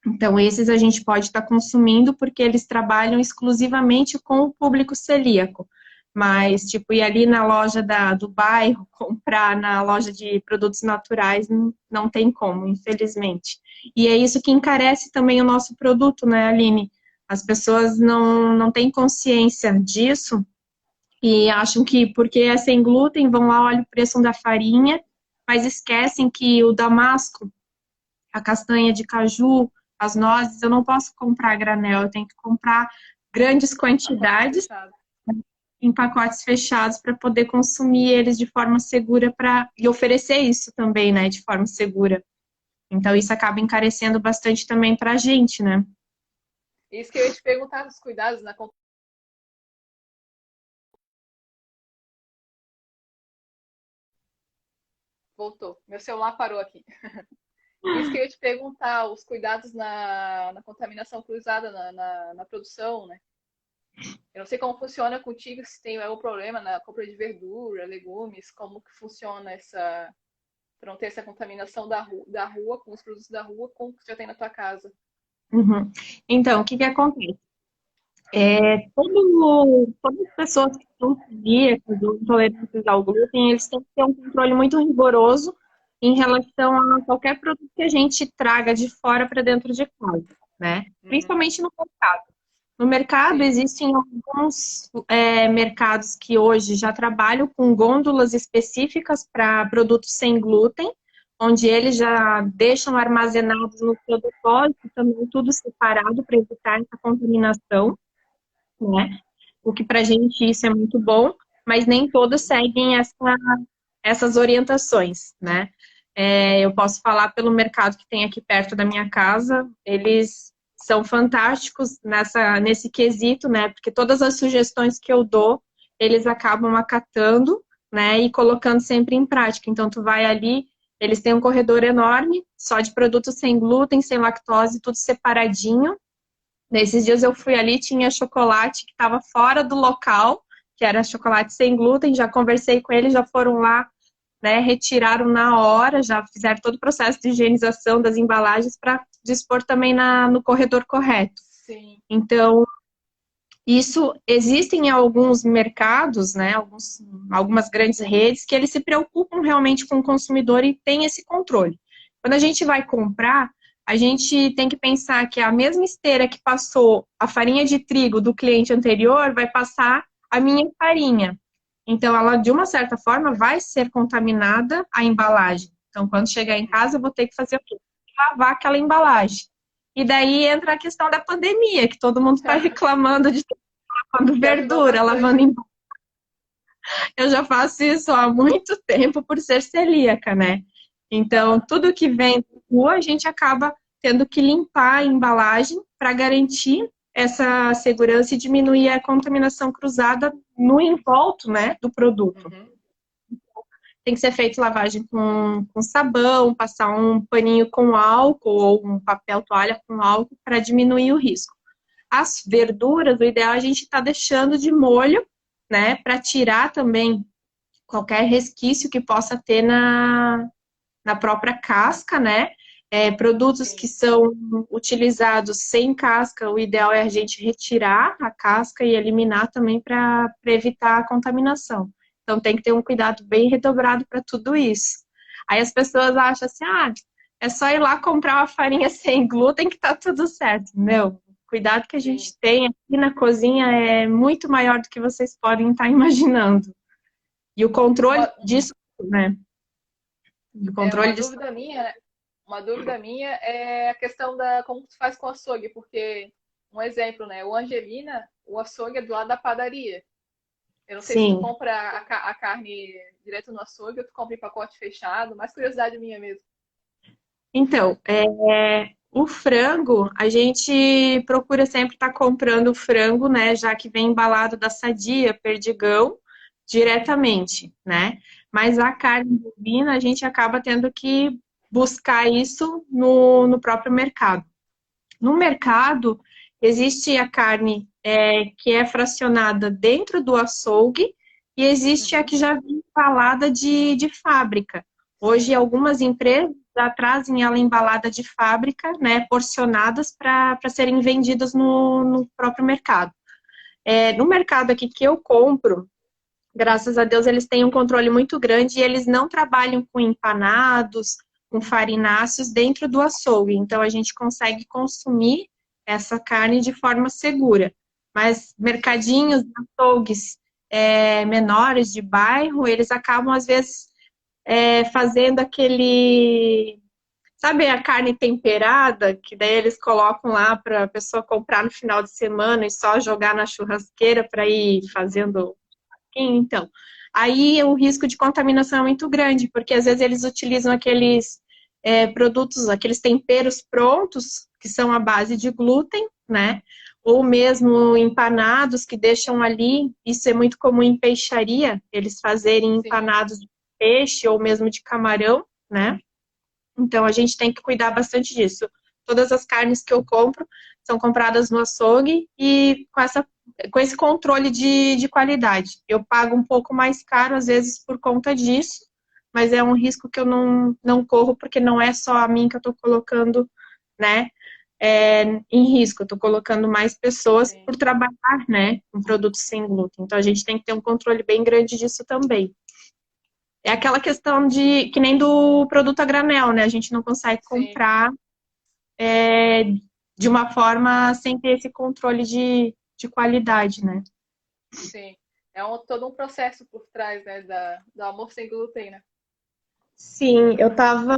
Então, esses a gente pode estar consumindo porque eles trabalham exclusivamente com o público celíaco. Mas, tipo, ir ali na loja do bairro, comprar na loja de produtos naturais, não tem como, infelizmente. E é isso que encarece também o nosso produto, né, Aline? As pessoas não têm consciência disso e acham que porque é sem glúten, vão lá, olham o preço da farinha, mas esquecem que o damasco, a castanha de caju, as nozes, eu não posso comprar a granel, eu tenho que comprar grandes Pacote quantidades fechado. em pacotes fechados para poder consumir eles de forma segura e oferecer isso também, né, de forma segura. Então isso acaba encarecendo bastante também para a gente, né? Isso que eu ia te perguntar dos cuidados na Voltou. Meu celular parou aqui. Isso que eu ia te perguntar, os cuidados na contaminação cruzada na produção, né? Eu não sei como funciona contigo, se tem algum problema na compra de verdura, legumes, como que funciona essa, para não ter essa contaminação da rua, com os produtos da rua, com o que você já tem na tua casa. Uhum. Então, o que que acontece? Todas as pessoas que são celíacas ou intolerantes ao glúten, eles têm que ter um controle muito rigoroso em relação a qualquer produto que a gente traga de fora para dentro de casa, né? Uhum. Principalmente no mercado. No mercado, Sim. existem alguns mercados que hoje já trabalham com gôndolas específicas para produtos sem glúten, onde eles já deixam armazenados no seu depósito, também tudo separado para evitar essa contaminação, né? O que para a gente isso é muito bom, mas nem todos seguem essas orientações, né? Eu posso falar pelo mercado que tem aqui perto da minha casa, eles são fantásticos nesse quesito, né? Porque todas as sugestões que eu dou, eles acabam acatando, né? E colocando sempre em prática. Então, tu vai ali, eles têm um corredor enorme, só de produtos sem glúten, sem lactose, tudo separadinho. Nesses dias eu fui ali, tinha chocolate que estava fora do local, que era chocolate sem glúten, já conversei com eles, já foram lá, né, retiraram na hora, já fizeram todo o processo de higienização das embalagens para dispor também no corredor correto. Sim. Então, isso existem em alguns mercados, né, algumas grandes redes, que eles se preocupam realmente com o consumidor e têm esse controle. Quando a gente vai comprar, a gente tem que pensar que a mesma esteira que passou a farinha de trigo do cliente anterior vai passar a minha farinha. Então, ela, de uma certa forma, vai ser contaminada a embalagem. Então, quando chegar em casa, eu vou ter que fazer o quê? Lavar aquela embalagem. E daí entra a questão da pandemia, que todo mundo está reclamando de lavando Que ajudou verdura, lavando bastante. embalagem. Eu já faço isso há muito tempo por ser celíaca, né? Então, Aham. tudo que vem da rua, a gente acaba tendo que limpar a embalagem para garantir essa segurança e diminuir a contaminação cruzada no envolto, né, do produto. Uhum. Tem que ser feito lavagem com sabão, passar um paninho com álcool ou um papel toalha com álcool para diminuir o risco. As verduras, o ideal é a gente estar deixando de molho, né, para tirar também qualquer resquício que possa ter na própria casca, né? Produtos que Sim. são utilizados sem casca, o ideal é a gente retirar a casca e eliminar também para evitar a contaminação. Então tem que ter um cuidado bem redobrado para tudo isso. Aí as pessoas acham assim, é só ir lá comprar uma farinha sem glúten que tá tudo certo. Meu, o cuidado que a Sim. gente tem aqui na cozinha é muito maior do que vocês podem estar imaginando. E o controle Uma, disso, né? O uma controle disso. dúvida minha, né? Uma dúvida minha é a questão da como tu faz com o açougue, porque um exemplo, né? O Angelina, o açougue é do lado da padaria. Eu não sei se tu Sim. compra a carne direto no açougue ou tu compra em pacote fechado, mais curiosidade minha mesmo. Então, o frango, a gente procura sempre estar comprando o frango, né? Já que vem embalado da Sadia, Perdigão, diretamente, né? Mas a carne bovina, a gente acaba tendo que buscar isso no próprio mercado. No mercado, existe a carne que é fracionada dentro do açougue e existe a Uhum. que já vem embalada de fábrica. Hoje, Sim. algumas empresas já trazem ela embalada de fábrica, né, porcionadas para serem vendidas no próprio mercado. No mercado aqui que eu compro, graças a Deus, eles têm um controle muito grande e eles não trabalham com empanados, com farináceos dentro do açougue. Então, a gente consegue consumir essa carne de forma segura. Mas Sim. mercadinhos, açougues menores de bairro, eles acabam, às vezes, fazendo aquele... Sabe a carne temperada, que daí eles colocam lá para a pessoa comprar no final de semana e só jogar na churrasqueira para ir Uhum. fazendo. Então, aí o risco de contaminação é muito grande, porque às vezes eles utilizam aqueles produtos, aqueles temperos prontos, que são à base de glúten, né? Ou mesmo empanados que deixam ali, isso é muito comum em peixaria, eles fazerem Sim. empanados de peixe ou mesmo de camarão, né? Então, a gente tem que cuidar bastante disso. Todas as carnes que eu compro são compradas no açougue e com esse controle de qualidade. Eu pago um pouco mais caro, às vezes, por conta disso, mas é um risco que eu não corro, porque não é só a mim que eu estou colocando, né, em risco. Eu estou colocando mais pessoas por trabalhar, né, com produtos sem glúten. Então, a gente tem que ter um controle bem grande disso também. É aquela questão que nem do produto a granel, né? A gente não consegue comprar de uma forma sem ter esse controle de qualidade, né? Sim. É todo um processo por trás, né, do amor sem glúten, né? Sim, eu tava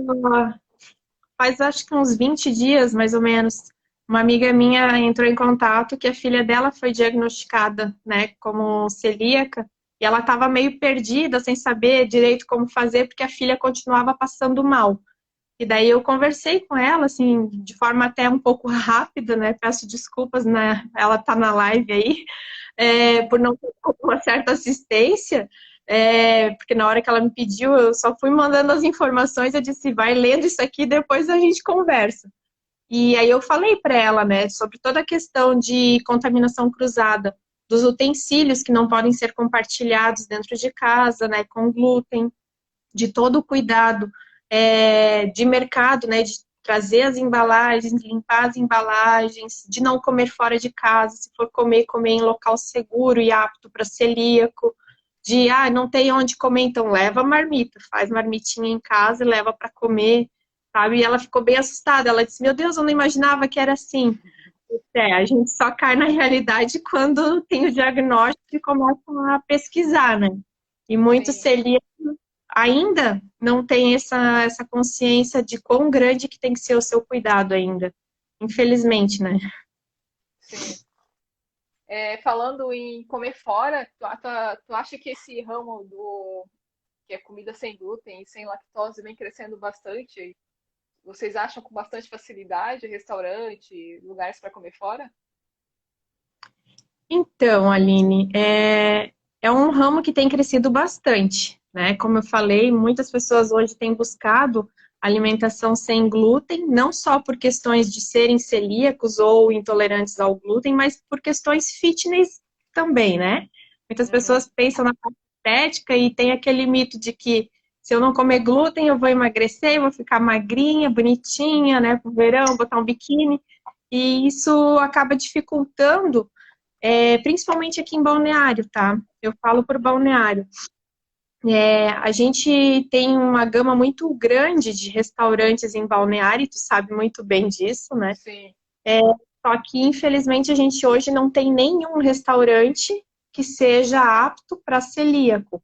faz acho que uns 20 dias, mais ou menos, uma amiga minha entrou em contato que a filha dela foi diagnosticada, né, como celíaca, e ela estava meio perdida, sem saber direito como fazer, porque a filha continuava passando mal. E daí eu conversei com ela, assim, de forma até um pouco rápida, né, peço desculpas, né, ela tá na live aí, por não ter uma certa assistência, porque na hora que ela me pediu, eu só fui mandando as informações, eu disse, vai lendo isso aqui, depois a gente conversa. E aí eu falei para ela, né, sobre toda a questão de contaminação cruzada, dos utensílios que não podem ser compartilhados dentro de casa, né, com glúten, de todo o cuidado de mercado, né, de trazer as embalagens, limpar as embalagens, de não comer fora de casa, se for comer, comer em local seguro e apto para celíaco, de, não tem onde comer, então leva marmita, faz marmitinha em casa e leva para comer, sabe? E ela ficou bem assustada, ela disse, meu Deus, eu não imaginava que era assim. A gente só cai na realidade quando tem o diagnóstico e começa a pesquisar, né? E muitos celíacos ainda não têm essa consciência de quão grande que tem que ser o seu cuidado ainda. Infelizmente, né? Sim. Falando em comer fora, tu acha que esse ramo que é comida sem glúten e sem lactose vem crescendo bastante? Vocês acham com bastante facilidade restaurante, lugares para comer fora? Então, Aline, é um ramo que tem crescido bastante, né? Como eu falei, muitas pessoas hoje têm buscado alimentação sem glúten, não só por questões de serem celíacos ou intolerantes ao glúten, mas por questões fitness também, né? Muitas pessoas pensam na parte estética e tem aquele mito de que se eu não comer glúten, eu vou emagrecer, eu vou ficar magrinha, bonitinha, né, pro verão, botar um biquíni, e isso acaba dificultando principalmente aqui em Balneário, tá? Eu falo por Balneário. A gente tem uma gama muito grande de restaurantes em Balneário, tu sabe muito bem disso, né? Sim. Só que, infelizmente, a gente hoje não tem nenhum restaurante que seja apto para celíaco,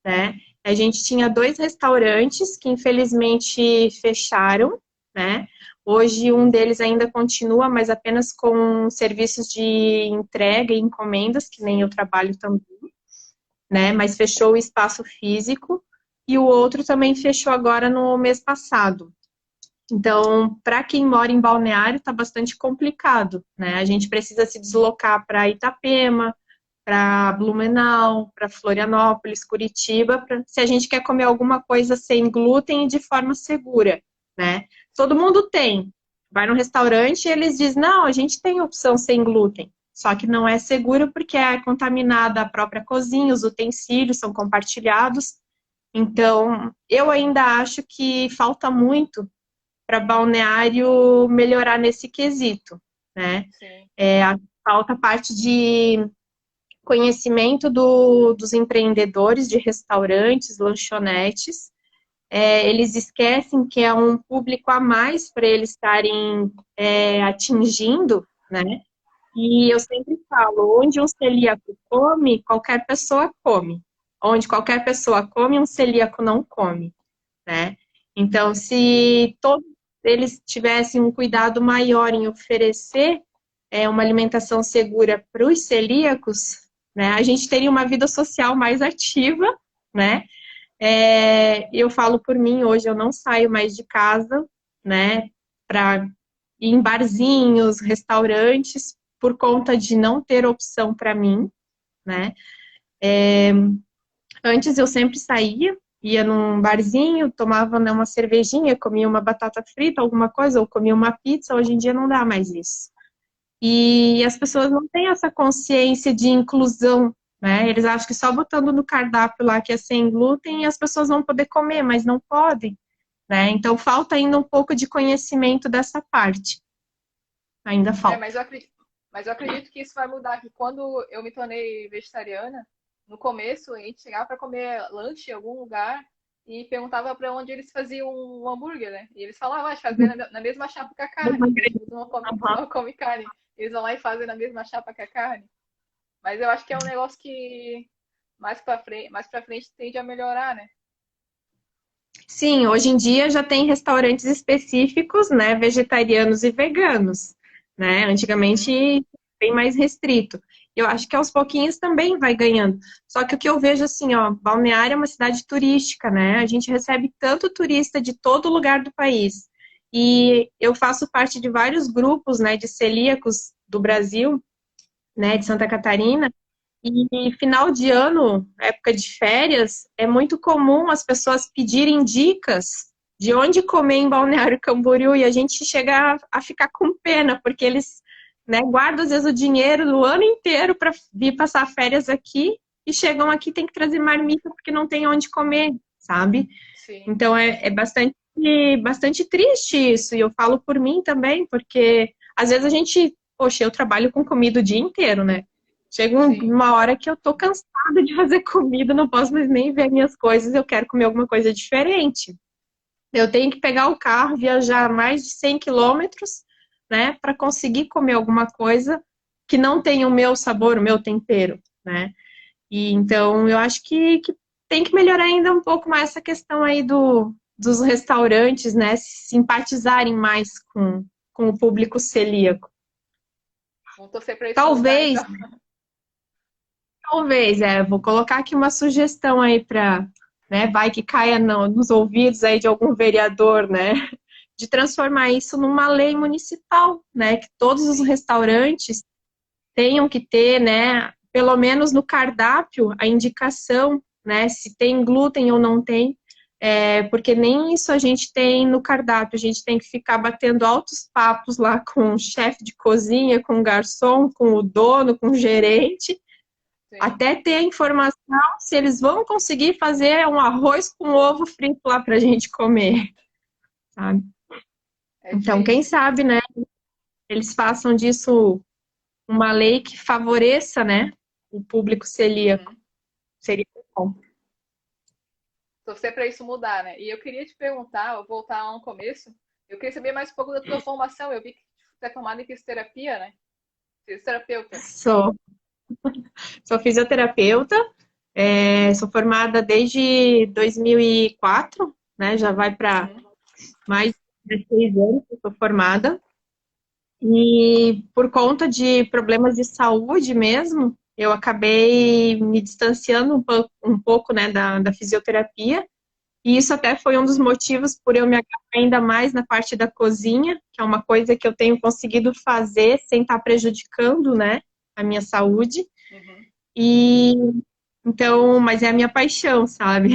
né? A gente tinha 2 restaurantes que, infelizmente, fecharam, né? Hoje, um deles ainda continua, mas apenas com serviços de entrega e encomendas, que nem eu trabalho também, né? Mas fechou o espaço físico. E o outro também fechou agora no mês passado. Então, para quem mora em Balneário, está bastante complicado, né? A gente precisa se deslocar para Itapema, para Blumenau, para Florianópolis, Curitiba, se a gente quer comer alguma coisa sem glúten e de forma segura, né? Todo mundo tem. Vai no restaurante e eles dizem, não, a gente tem opção sem glúten. Só que não é seguro porque é contaminada a própria cozinha, os utensílios são compartilhados. Então, eu ainda acho que falta muito para Balneário melhorar nesse quesito, né? Sim. Falta parte de conhecimento dos empreendedores de restaurantes, lanchonetes. Eles esquecem que é um público a mais para eles estarem atingindo, né? E eu sempre falo, onde um celíaco come, qualquer pessoa come. Onde qualquer pessoa come, um celíaco não come, né? Então, se todos eles tivessem um cuidado maior em oferecer uma alimentação segura para os celíacos, né, a gente teria uma vida social mais ativa, né? Eu falo por mim, hoje eu não saio mais de casa, né, para ir em barzinhos, restaurantes, por conta de não ter opção para mim, né? Antes eu sempre saía ia num barzinho, tomava, né, uma cervejinha, comia uma batata frita, alguma coisa, ou comia uma pizza. Hoje em dia não dá mais isso. E as pessoas não têm essa consciência de inclusão, né? Eles acham que só botando no cardápio lá que é sem glúten as pessoas vão poder comer, mas não podem, né? Então falta ainda um pouco de conhecimento dessa parte. Ainda É, falta. mas eu acredito que isso vai mudar, que quando eu me tornei vegetariana, no começo a gente chegava para comer lanche em algum lugar e perguntava para onde eles faziam um hambúrguer, né? E eles falavam, ah, fazer na mesma chapa que a carne, porque tu não come carne. Eles vão lá e fazem na mesma chapa que a carne. Mas eu acho que é um negócio que mais pra frente tende a melhorar, né? Sim, hoje em dia já tem restaurantes específicos, né, vegetarianos e veganos, né? Uhum, Antigamente bem mais restrito. Eu acho que aos pouquinhos também vai ganhando. Só que o que eu vejo assim, ó, Balneário é uma cidade turística, né? A gente recebe tanto turista de todo lugar do país. E eu faço parte de vários grupos, né, de celíacos do Brasil, né, de Santa Catarina. E final de ano, época de férias, é muito comum as pessoas pedirem dicas de onde comer em Balneário Camboriú e a gente chega a ficar com pena, porque eles, né, guardam às vezes o dinheiro do ano inteiro para vir passar férias aqui e chegam aqui e tem que trazer marmita porque não tem onde comer, sabe? sim, Então é bastante triste isso, e eu falo por mim também, porque às vezes a gente, poxa, eu trabalho com comida o dia inteiro, né? Chega sim. uma hora que eu tô cansada de fazer comida, não posso mais nem ver minhas coisas, eu quero comer alguma coisa diferente. Eu tenho que pegar o carro, viajar mais de 100 quilômetros, né, para conseguir comer alguma coisa que não tenha o meu sabor, o meu tempero, né? E então eu acho que tem que melhorar ainda um pouco mais essa questão aí dos restaurantes, né, se simpatizarem mais com o público celíaco. Vamos torcer pra isso mudar, Talvez, então. talvez, vou colocar aqui uma sugestão aí para, né, vai que caia nos ouvidos aí de algum vereador, né, de transformar isso numa lei municipal, né, que todos os Sim, restaurantes tenham que ter, né, pelo menos no cardápio, a indicação, né, se tem glúten ou não tem, porque nem isso a gente tem no cardápio, a gente tem que ficar batendo altos papos lá com o chefe de cozinha, com o garçom, com o dono, com o gerente, sim. até ter a informação se eles vão conseguir fazer um arroz com ovo frito lá pra gente comer, sabe? É Então, quem difícil. sabe, né, eles façam disso uma lei que favoreça, né, o público celíaco. Uhum. Seria bom. Torcer para isso mudar, né? E eu queria te perguntar, eu voltar lá no começo, eu queria saber mais um pouco da tua formação. Eu vi que você é formada em fisioterapia, né? Fisioterapeuta. Sou fisioterapeuta, sou formada desde 2004, né? Já vai para Uhum. mais de 6 anos que eu sou formada. E por conta de problemas de saúde mesmo, eu acabei me distanciando um pouco, né, da fisioterapia. E isso até foi um dos motivos por eu me agarrar ainda mais na parte da cozinha, que é uma coisa que eu tenho conseguido fazer sem estar prejudicando, né, a minha saúde. Uhum. E então, mas é a minha paixão, sabe?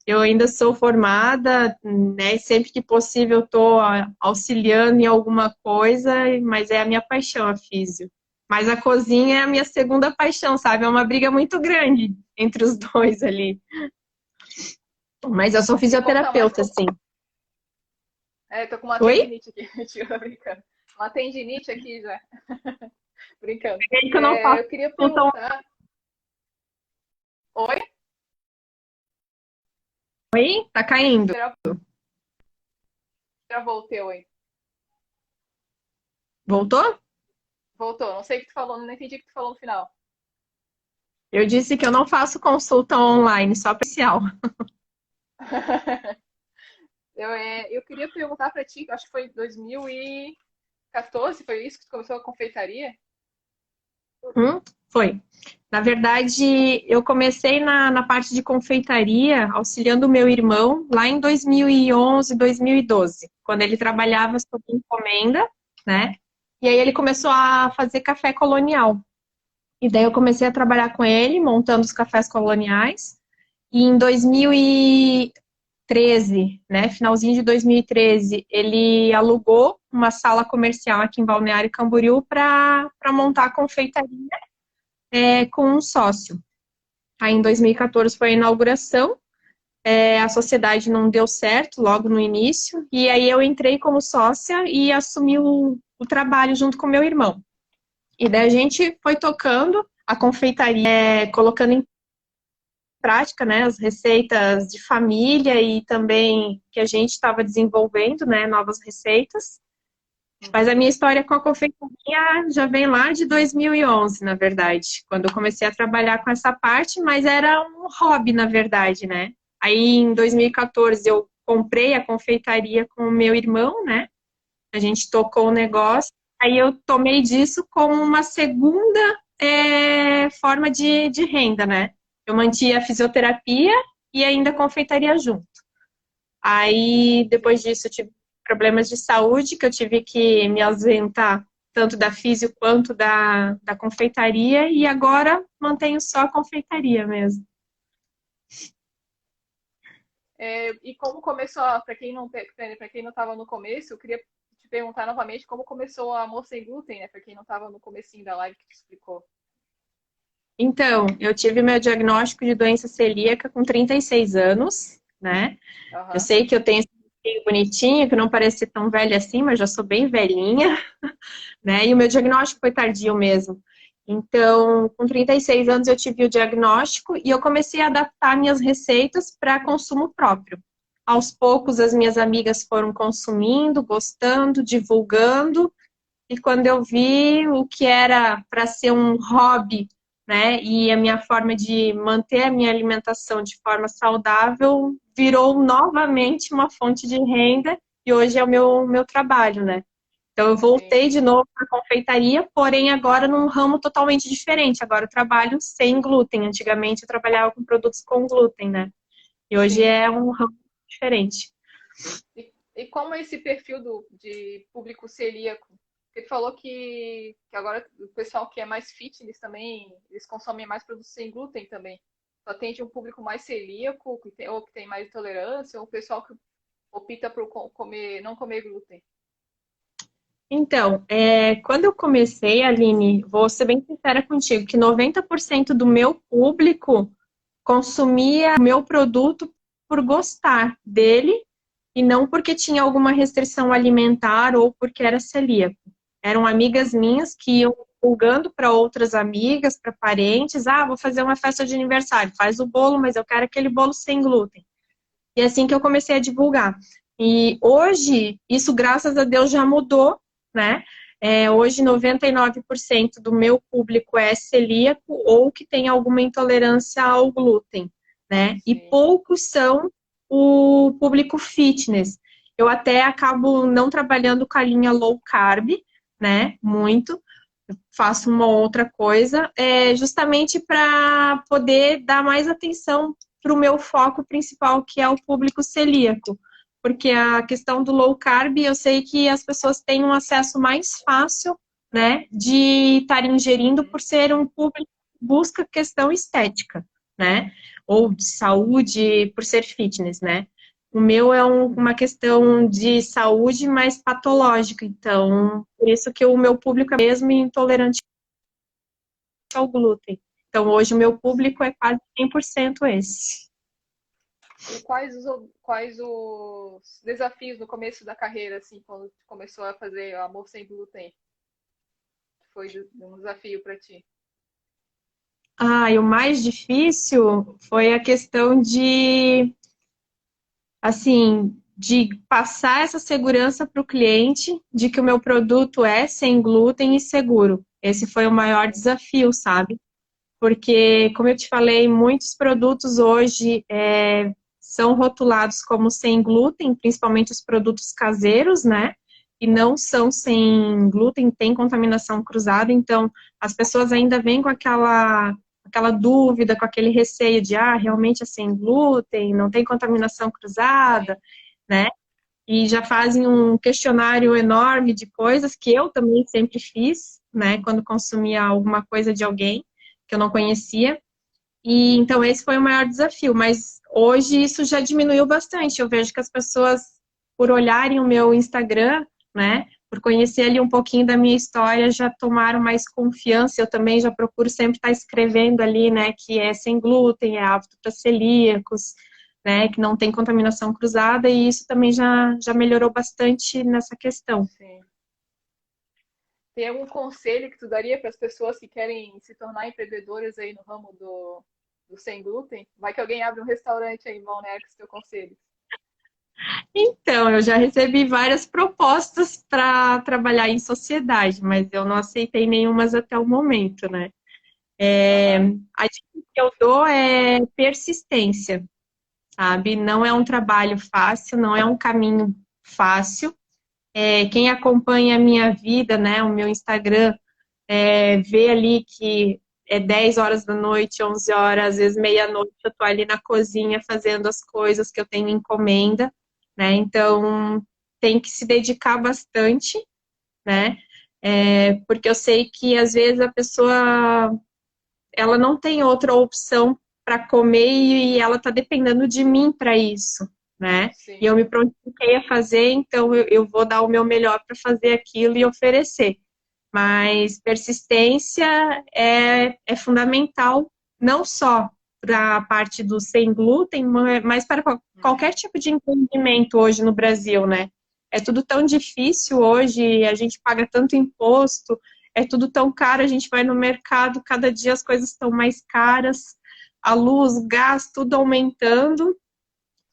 Eu ainda sou formada, né? Sempre que possível estou auxiliando em alguma coisa, mas é a minha paixão, a físio. Mas a cozinha é a minha segunda paixão, sabe? É uma briga muito grande entre os dois ali. Mas eu sou Me conta mais. fisioterapeuta, sim. É, tô com uma Oi? tendinite aqui. Mentira, brincando. Uma tendinite aqui já. Brincando. É que eu não É, faço eu queria consulta. perguntar. Oi? Oi? Tá caindo. Travou o teu aí. Voltou? Voltou. Não sei o que tu falou, não entendi o que tu falou no final. Eu disse que eu não faço consulta online, só presencial. Eu queria perguntar pra ti, acho que foi em 2014, foi isso que tu começou a confeitaria? Foi. Na verdade, eu comecei na parte de confeitaria, auxiliando o meu irmão lá em 2011, 2012, quando ele trabalhava sob encomenda, né? E aí ele começou a fazer café colonial. E daí eu comecei a trabalhar com ele, montando os cafés coloniais. E em 2013, né, finalzinho de 2013, ele alugou uma sala comercial aqui em Balneário Camboriú para montar a confeitaria com um sócio. Aí em 2014 foi a inauguração, a sociedade não deu certo logo no início, e aí eu entrei como sócia e assumi o trabalho junto com meu irmão. E daí a gente foi tocando a confeitaria, colocando em prática, né, as receitas de família e também que a gente estava desenvolvendo, né, novas receitas. Mas a minha história com a confeitaria já vem lá de 2011, na verdade, quando eu comecei a trabalhar com essa parte, mas era um hobby, na verdade, né? Aí em 2014 eu comprei a confeitaria com o meu irmão, né? A gente tocou o negócio, aí eu tomei disso como uma segunda forma de renda, né? Eu mantinha a fisioterapia e ainda a confeitaria junto. Aí, depois disso, eu tive problemas de saúde, que eu tive que me ausentar tanto da físio quanto da confeitaria, e agora mantenho só a confeitaria mesmo. E como começou, para quem não estava no começo, eu queria te perguntar novamente como começou a Amor Sem Glúten, né? Para quem não estava no comecinho da live que tu explicou. Então, eu tive meu diagnóstico de doença celíaca com 36 anos, né? Eu Aham. sei que eu tenho esse perfil bonitinho, que não parece ser tão velha assim, mas já sou bem velhinha, né? E o meu diagnóstico foi tardio mesmo. Então, com 36 anos eu tive o diagnóstico e eu comecei a adaptar minhas receitas para consumo próprio. Aos poucos as minhas amigas foram consumindo, gostando, divulgando, e quando eu vi o que era para ser um hobby, né, e a minha forma de manter a minha alimentação de forma saudável, virou novamente uma fonte de renda, e hoje é o meu trabalho, né? Então, eu Sim. voltei de novo para a confeitaria, porém agora num ramo totalmente diferente. Agora eu trabalho sem glúten. Antigamente eu trabalhava com produtos com glúten, né? E hoje Sim. é um ramo diferente. E como é esse perfil de público celíaco? Ele falou que agora o pessoal que é mais fitness também, eles consomem mais produtos sem glúten também. Só atende um público mais celíaco, ou que tem mais intolerância, ou o pessoal que opta por não comer glúten. Então, quando eu comecei, Aline, vou ser bem sincera contigo, que 90% do meu público consumia o meu produto por gostar dele e não porque tinha alguma restrição alimentar ou porque era celíaco. Eram amigas minhas que iam divulgando para outras amigas, para parentes, vou fazer uma festa de aniversário, faz o bolo, mas eu quero aquele bolo sem glúten. E é assim que eu comecei a divulgar. E hoje, isso, graças a Deus, já mudou, né? Hoje, 99% do meu público é celíaco ou que tem alguma intolerância ao glúten, né? E Sim. poucos são o público fitness. Eu até acabo não trabalhando com a linha low carb, né? Muito. Faço uma outra coisa, justamente para poder dar mais atenção para o meu foco principal, que é o público celíaco. Porque a questão do low carb, eu sei que as pessoas têm um acesso mais fácil, né, de estar ingerindo por ser um público que busca questão estética, né, ou de saúde, por ser fitness, né. O meu é uma questão de saúde mais patológica, então, por isso que o meu público é mesmo intolerante ao glúten. Então, hoje o meu público é quase 100% esse. E quais os desafios no começo da carreira, assim, quando tu começou a fazer o Amor Sem Glúten? Foi um desafio para ti? E o mais difícil foi a questão de passar essa segurança para o cliente de que o meu produto é sem glúten e seguro. Esse foi o maior desafio, sabe? Porque, como eu te falei, muitos produtos hoje são rotulados como sem glúten, principalmente os produtos caseiros, né? E não são sem glúten, tem contaminação cruzada, então as pessoas ainda vêm com aquela dúvida, com aquele receio de, realmente é sem glúten, não tem contaminação cruzada, né? E já fazem um questionário enorme de coisas que eu também sempre fiz, né? Quando consumia alguma coisa de alguém que eu não conhecia. E então esse foi o maior desafio, mas hoje isso já diminuiu bastante. Eu vejo que as pessoas, por olharem o meu Instagram, né, por conhecer ali um pouquinho da minha história, já tomaram mais confiança. Eu também já procuro sempre estar escrevendo ali, né, que é sem glúten, é apto para celíacos, né, que não tem contaminação cruzada, e isso também já melhorou bastante nessa questão. Sim. Tem algum conselho que tu daria para as pessoas que querem se tornar empreendedoras aí no ramo do sem glúten? Vai que alguém abre um restaurante aí em Balneário com esse teu conselho. Então, eu já recebi várias propostas para trabalhar em sociedade, mas eu não aceitei nenhumas até o momento, né? Aham. A dica que eu dou é persistência, sabe? Não é um trabalho fácil, não é um caminho fácil. Quem acompanha a minha vida, né, o meu Instagram, vê ali que é 10 horas da noite, 11 horas, às vezes meia-noite, eu tô ali na cozinha fazendo as coisas que eu tenho encomenda, né? Então, tem que se dedicar bastante, né? Porque eu sei que às vezes a pessoa ela não tem outra opção para comer e ela está dependendo de mim para isso, né? E Sim. eu me prontifiquei a fazer, então eu vou dar o meu melhor para fazer aquilo e oferecer. Mas persistência é fundamental, não só para a parte do sem glúten, mas para qualquer Uhum. tipo de empreendimento hoje no Brasil, né? É tudo tão difícil hoje, a gente paga tanto imposto, é tudo tão caro, a gente vai no mercado, cada dia as coisas estão mais caras, a luz, o gás, tudo aumentando, Sim.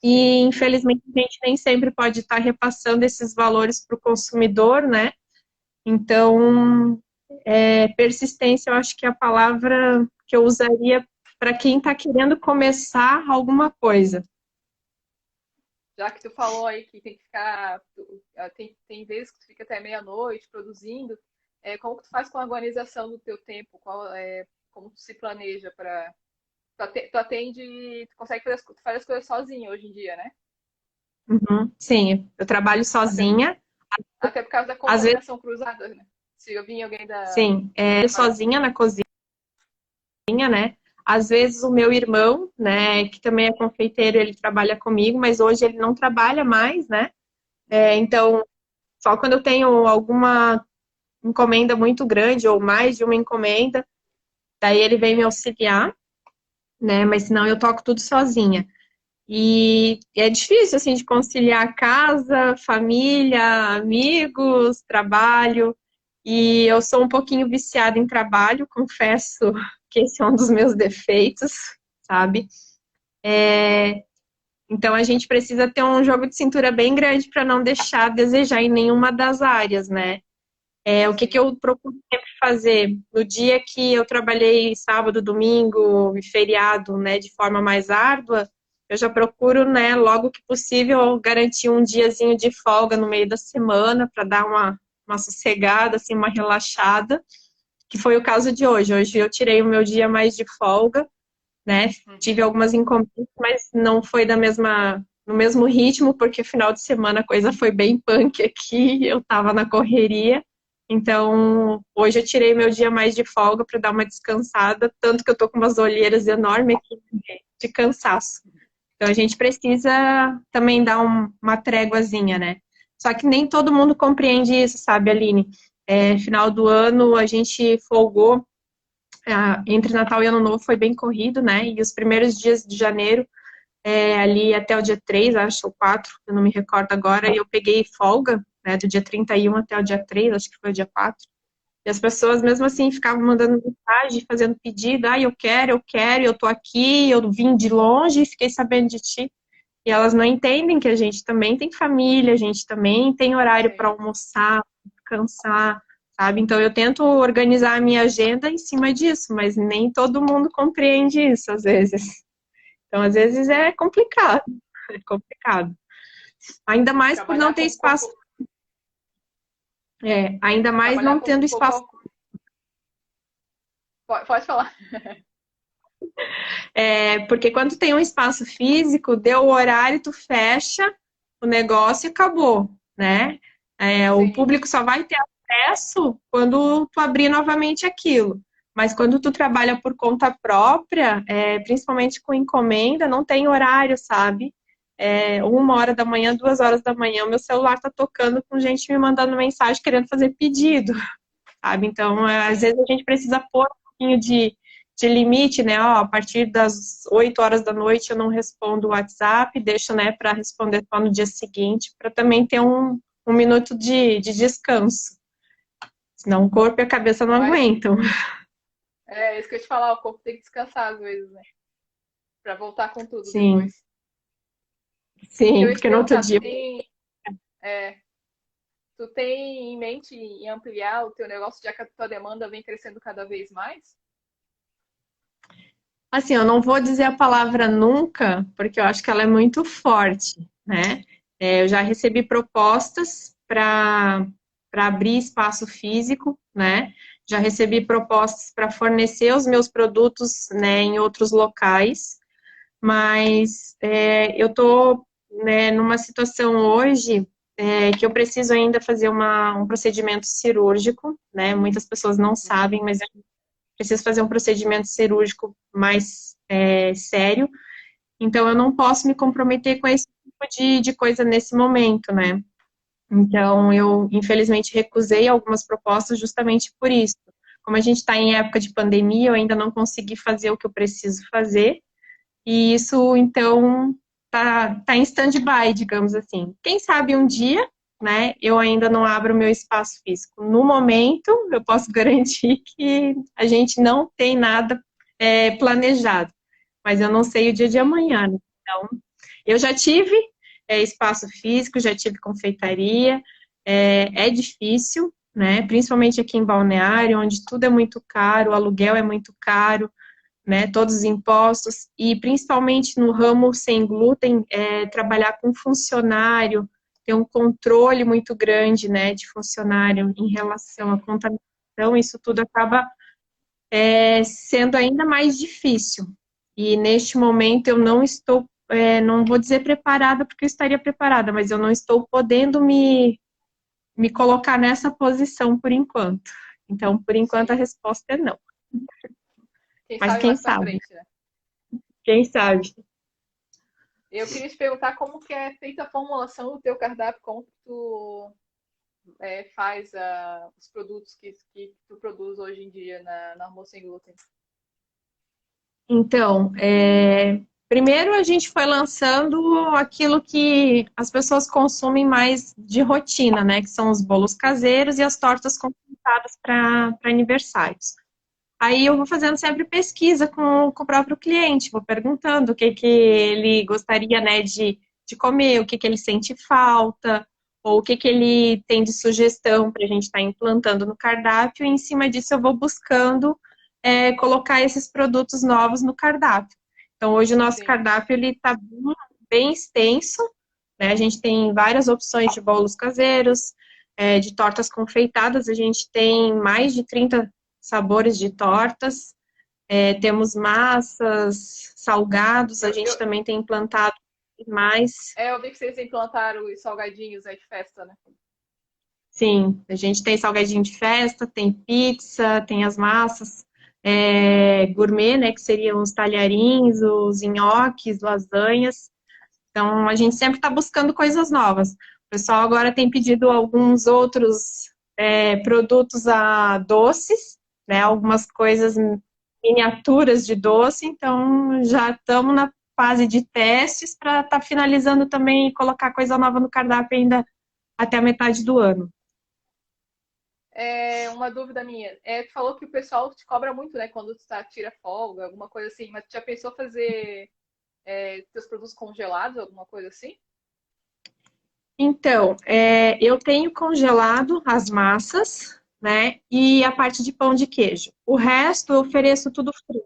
e infelizmente a gente nem sempre pode estar repassando esses valores para o consumidor, né? Então, persistência, eu acho que é a palavra que eu usaria para quem está querendo começar alguma coisa. Já que tu falou aí que tem que ficar, tem vezes que tu fica até meia-noite produzindo, como que tu faz com a organização do teu tempo? Como tu se planeja para tu atende, tu consegue fazer tu faz as coisas sozinho hoje em dia, né? Uhum. Sim, eu trabalho Até, sozinha, até por causa da às vezes, contaminação cruzada, né? Se eu vir alguém sim, fora. sozinha na cozinha, né? Às vezes o meu irmão, né, que também é confeiteiro, ele trabalha comigo, mas hoje ele não trabalha mais, né? Uhum. Então, só quando eu tenho alguma encomenda muito grande ou mais de uma encomenda, daí ele vem me auxiliar, né? Mas senão eu toco tudo sozinha. E é difícil, assim, de conciliar casa, família, amigos, trabalho. E eu sou um pouquinho viciada em trabalho, confesso que esse é um dos meus defeitos, sabe? Então a gente precisa ter um jogo de cintura bem grande para não deixar a desejar em nenhuma das áreas, né? O que Sim. eu procuro sempre fazer no dia que eu trabalhei sábado, domingo e feriado, né, de forma mais árdua, eu já procuro, né, logo que possível, garantir um diazinho de folga no meio da semana para dar uma sossegada, assim, uma relaxada, que foi o caso de hoje. Hoje eu tirei o meu dia mais de folga, né? Tive Uhum. algumas encomendas, mas não foi no mesmo ritmo, porque final de semana a coisa foi bem punk aqui, eu tava na correria. Então, hoje eu tirei meu dia mais de folga para dar uma descansada, tanto que eu tô com umas olheiras enormes aqui de cansaço. Então, a gente precisa também dar uma tréguazinha, né? Só que nem todo mundo compreende isso, sabe, Aline? Final do ano a gente folgou, entre Natal e Ano Novo foi bem corrido, né? E os primeiros dias de janeiro, ali até o dia 3, acho, ou 4, eu não me recordo agora, eu peguei folga, né, do dia 31 até o dia 3, acho que foi o dia 4. E as pessoas, mesmo assim, ficavam mandando mensagem, fazendo pedido, eu quero, eu tô aqui, eu vim de longe, fiquei sabendo de ti. E elas não entendem que a gente também tem família, a gente também tem horário para Sim. almoçar, descansar, sabe? Então eu tento organizar a minha agenda em cima disso, mas nem todo mundo compreende isso às vezes. Então às vezes é complicado, é complicado. Ainda mais por não Trabalhar ter com espaço, pouco, ainda mais trabalhar não com tendo espaço. pouco. Pode falar. Porque quando tem um espaço físico, deu o horário, tu fecha o negócio e acabou, né? O Sim. público só vai ter acesso quando tu abrir novamente aquilo. Mas quando tu trabalha por conta própria, principalmente com encomenda, não tem horário, sabe? 1 hora da manhã, 2 horas da manhã, o meu celular tá tocando com gente me mandando mensagem querendo fazer pedido, sabe? Então, às Sim. vezes a gente precisa pôr um pouquinho de limite, né? Ó, a partir das 8 horas da noite eu não respondo o WhatsApp, deixo, né, para responder só no dia seguinte, para também ter um minuto de descanso. Senão o corpo e a cabeça não Imagina. aguentam. É isso que eu ia te falar, o corpo tem que descansar às vezes, né? Pra voltar com tudo Sim, depois. Eu sim, ia te porque no outro perguntar, dia. é, tu tem em mente em ampliar o teu negócio, já que a tua demanda vem crescendo cada vez mais? Assim, eu não vou dizer a palavra nunca, porque eu acho que ela é muito forte, né? Eu já recebi propostas para abrir espaço físico, né? Já recebi propostas para fornecer os meus produtos, né, em outros locais, mas eu estou, né, numa situação hoje que eu preciso ainda fazer um procedimento cirúrgico, né? Muitas pessoas não sabem, mas eu preciso fazer um procedimento cirúrgico mais sério, então eu não posso me comprometer com esse tipo de coisa nesse momento, né? Então eu, infelizmente, recusei algumas propostas justamente por isso. Como a gente está em época de pandemia, eu ainda não consegui fazer o que eu preciso fazer, e isso, então, tá em stand-by, digamos assim. Quem sabe um dia, né, eu ainda não abro o meu espaço físico. No momento, eu posso garantir que a gente não tem nada planejado, mas eu não sei o dia de Sim, amanhã, né? Então, eu já tive espaço físico, já tive confeitaria, é difícil, né, principalmente aqui em Balneário, onde tudo é muito caro, o aluguel é muito caro, né, todos os impostos, e principalmente no ramo sem glúten, trabalhar com funcionário, ter um controle muito grande, né, de funcionário em relação à sim. contaminação, isso tudo acaba sendo ainda mais difícil. E neste momento eu não estou, não vou dizer preparada, porque eu estaria preparada, mas eu não estou podendo me colocar nessa posição por enquanto. Então, por enquanto, a Sim. resposta é não. Quem Mas sabe quem mais pra sabe? frente, né? Quem sabe? Eu queria te perguntar como que é feita a formulação do teu cardápio, como que tu faz os produtos que tu produz hoje em dia na Almoço Sem Glúten. Então, primeiro a gente foi lançando aquilo que as pessoas consomem mais de rotina, né? Que são os bolos caseiros e as tortas confeitadas para aniversários. Aí eu vou fazendo sempre pesquisa com o próprio cliente, vou perguntando o que, que ele gostaria, né, de comer, o que, que ele sente falta, ou o que, que ele tem de sugestão para a gente estar implantando no cardápio, e em cima disso eu vou buscando colocar esses produtos novos no cardápio. Então hoje o nosso Sim. cardápio ele está bem extenso, né? A gente tem várias opções de bolos caseiros, de tortas confeitadas, a gente tem mais de 30 sabores de tortas, temos massas, salgados, a Eu, gente eu, também tem implantado mais. eu vi que vocês implantaram os salgadinhos aí de festa, né? Sim, a gente tem salgadinho de festa, tem pizza, tem as massas gourmet, né, que seriam os talharins, os nhoques, lasanhas. Então, a gente sempre está buscando coisas novas. O pessoal agora tem pedido alguns outros produtos a doces, né? Algumas coisas miniaturas de doce. Então, já estamos na fase de testes para estar finalizando também e colocar coisa nova no cardápio ainda até a metade do ano. Uma dúvida minha. Tu falou que o pessoal te cobra muito, né? Quando tu tira folga, alguma coisa assim. Mas tu já pensou fazer teus produtos congelados, alguma coisa assim? Então, eu tenho congelado as massas, né? E a parte de pão de queijo. O resto eu ofereço tudo frio,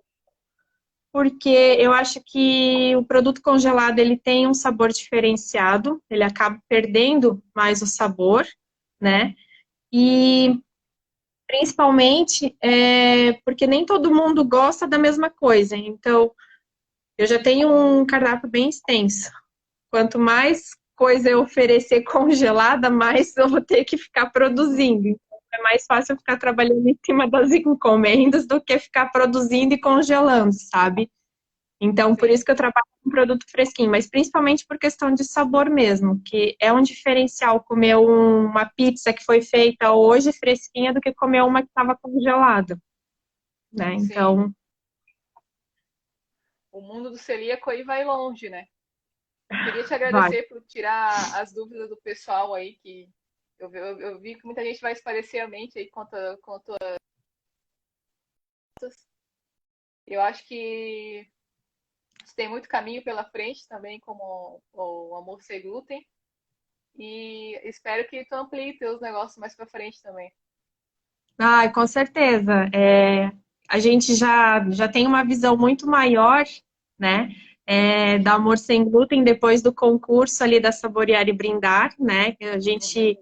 porque eu acho que o produto congelado ele tem um sabor diferenciado, ele acaba perdendo mais o sabor, né? E principalmente porque nem todo mundo gosta da mesma coisa. Então, eu já tenho um cardápio bem extenso. Quanto mais coisa eu oferecer congelada, mais eu vou ter que ficar produzindo. é mais fácil eu ficar trabalhando em cima das encomendas do que ficar produzindo e congelando, sabe? Então, por isso Sim, que eu trabalho com produto fresquinho, mas principalmente por questão de sabor mesmo, que é um diferencial comer uma pizza que foi feita hoje fresquinha do que comer uma que estava congelada, né? sim. Então, O mundo do celíaco aí vai longe, né? Queria te vai. agradecer por tirar as dúvidas do pessoal aí, que eu vi que muita gente vai esparecer a mente aí quanto a... Eu acho que tem muito caminho pela frente também, como o Amor Sem Glúten. E espero que tu amplie teus negócios mais pra frente também. Ah, com certeza. A gente já tem uma visão muito maior, né? Da Amor Sem Glúten depois do concurso ali da Saborear e Brindar, né? Uhum.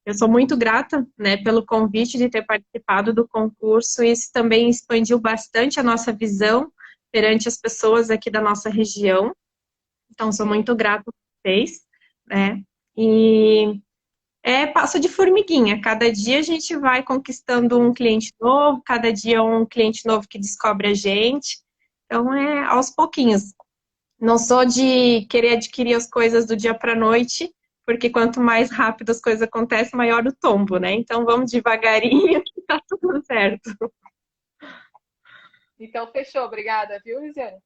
Eu sou muito grata, né, pelo convite de ter participado do concurso. Isso também expandiu bastante a nossa visão perante as pessoas aqui da nossa região. Então, sou Sim, muito grata a vocês, né? E é passo de formiguinha. Cada dia a gente vai conquistando um cliente novo, cada dia um cliente novo que descobre a gente. Então, é aos pouquinhos. Não sou de querer adquirir as coisas do dia para a noite, porque quanto mais rápido as coisas acontecem, maior o tombo, né? Então, vamos devagarinho que tá tudo certo. então fechou. Obrigada, viu, Lisiane?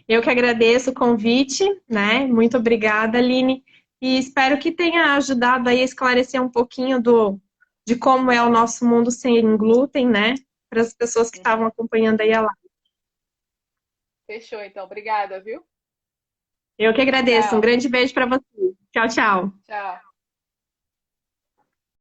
Eu que agradeço o convite, né? Muito obrigada, Aline. E espero que tenha ajudado aí a esclarecer um pouquinho de como é o nosso mundo sem glúten, né? Para as pessoas que estavam Uhum. acompanhando aí a live. Fechou, então. Obrigada, viu? Eu que agradeço. Um Tchau. grande beijo para você. Tchau, tchau. Tchau.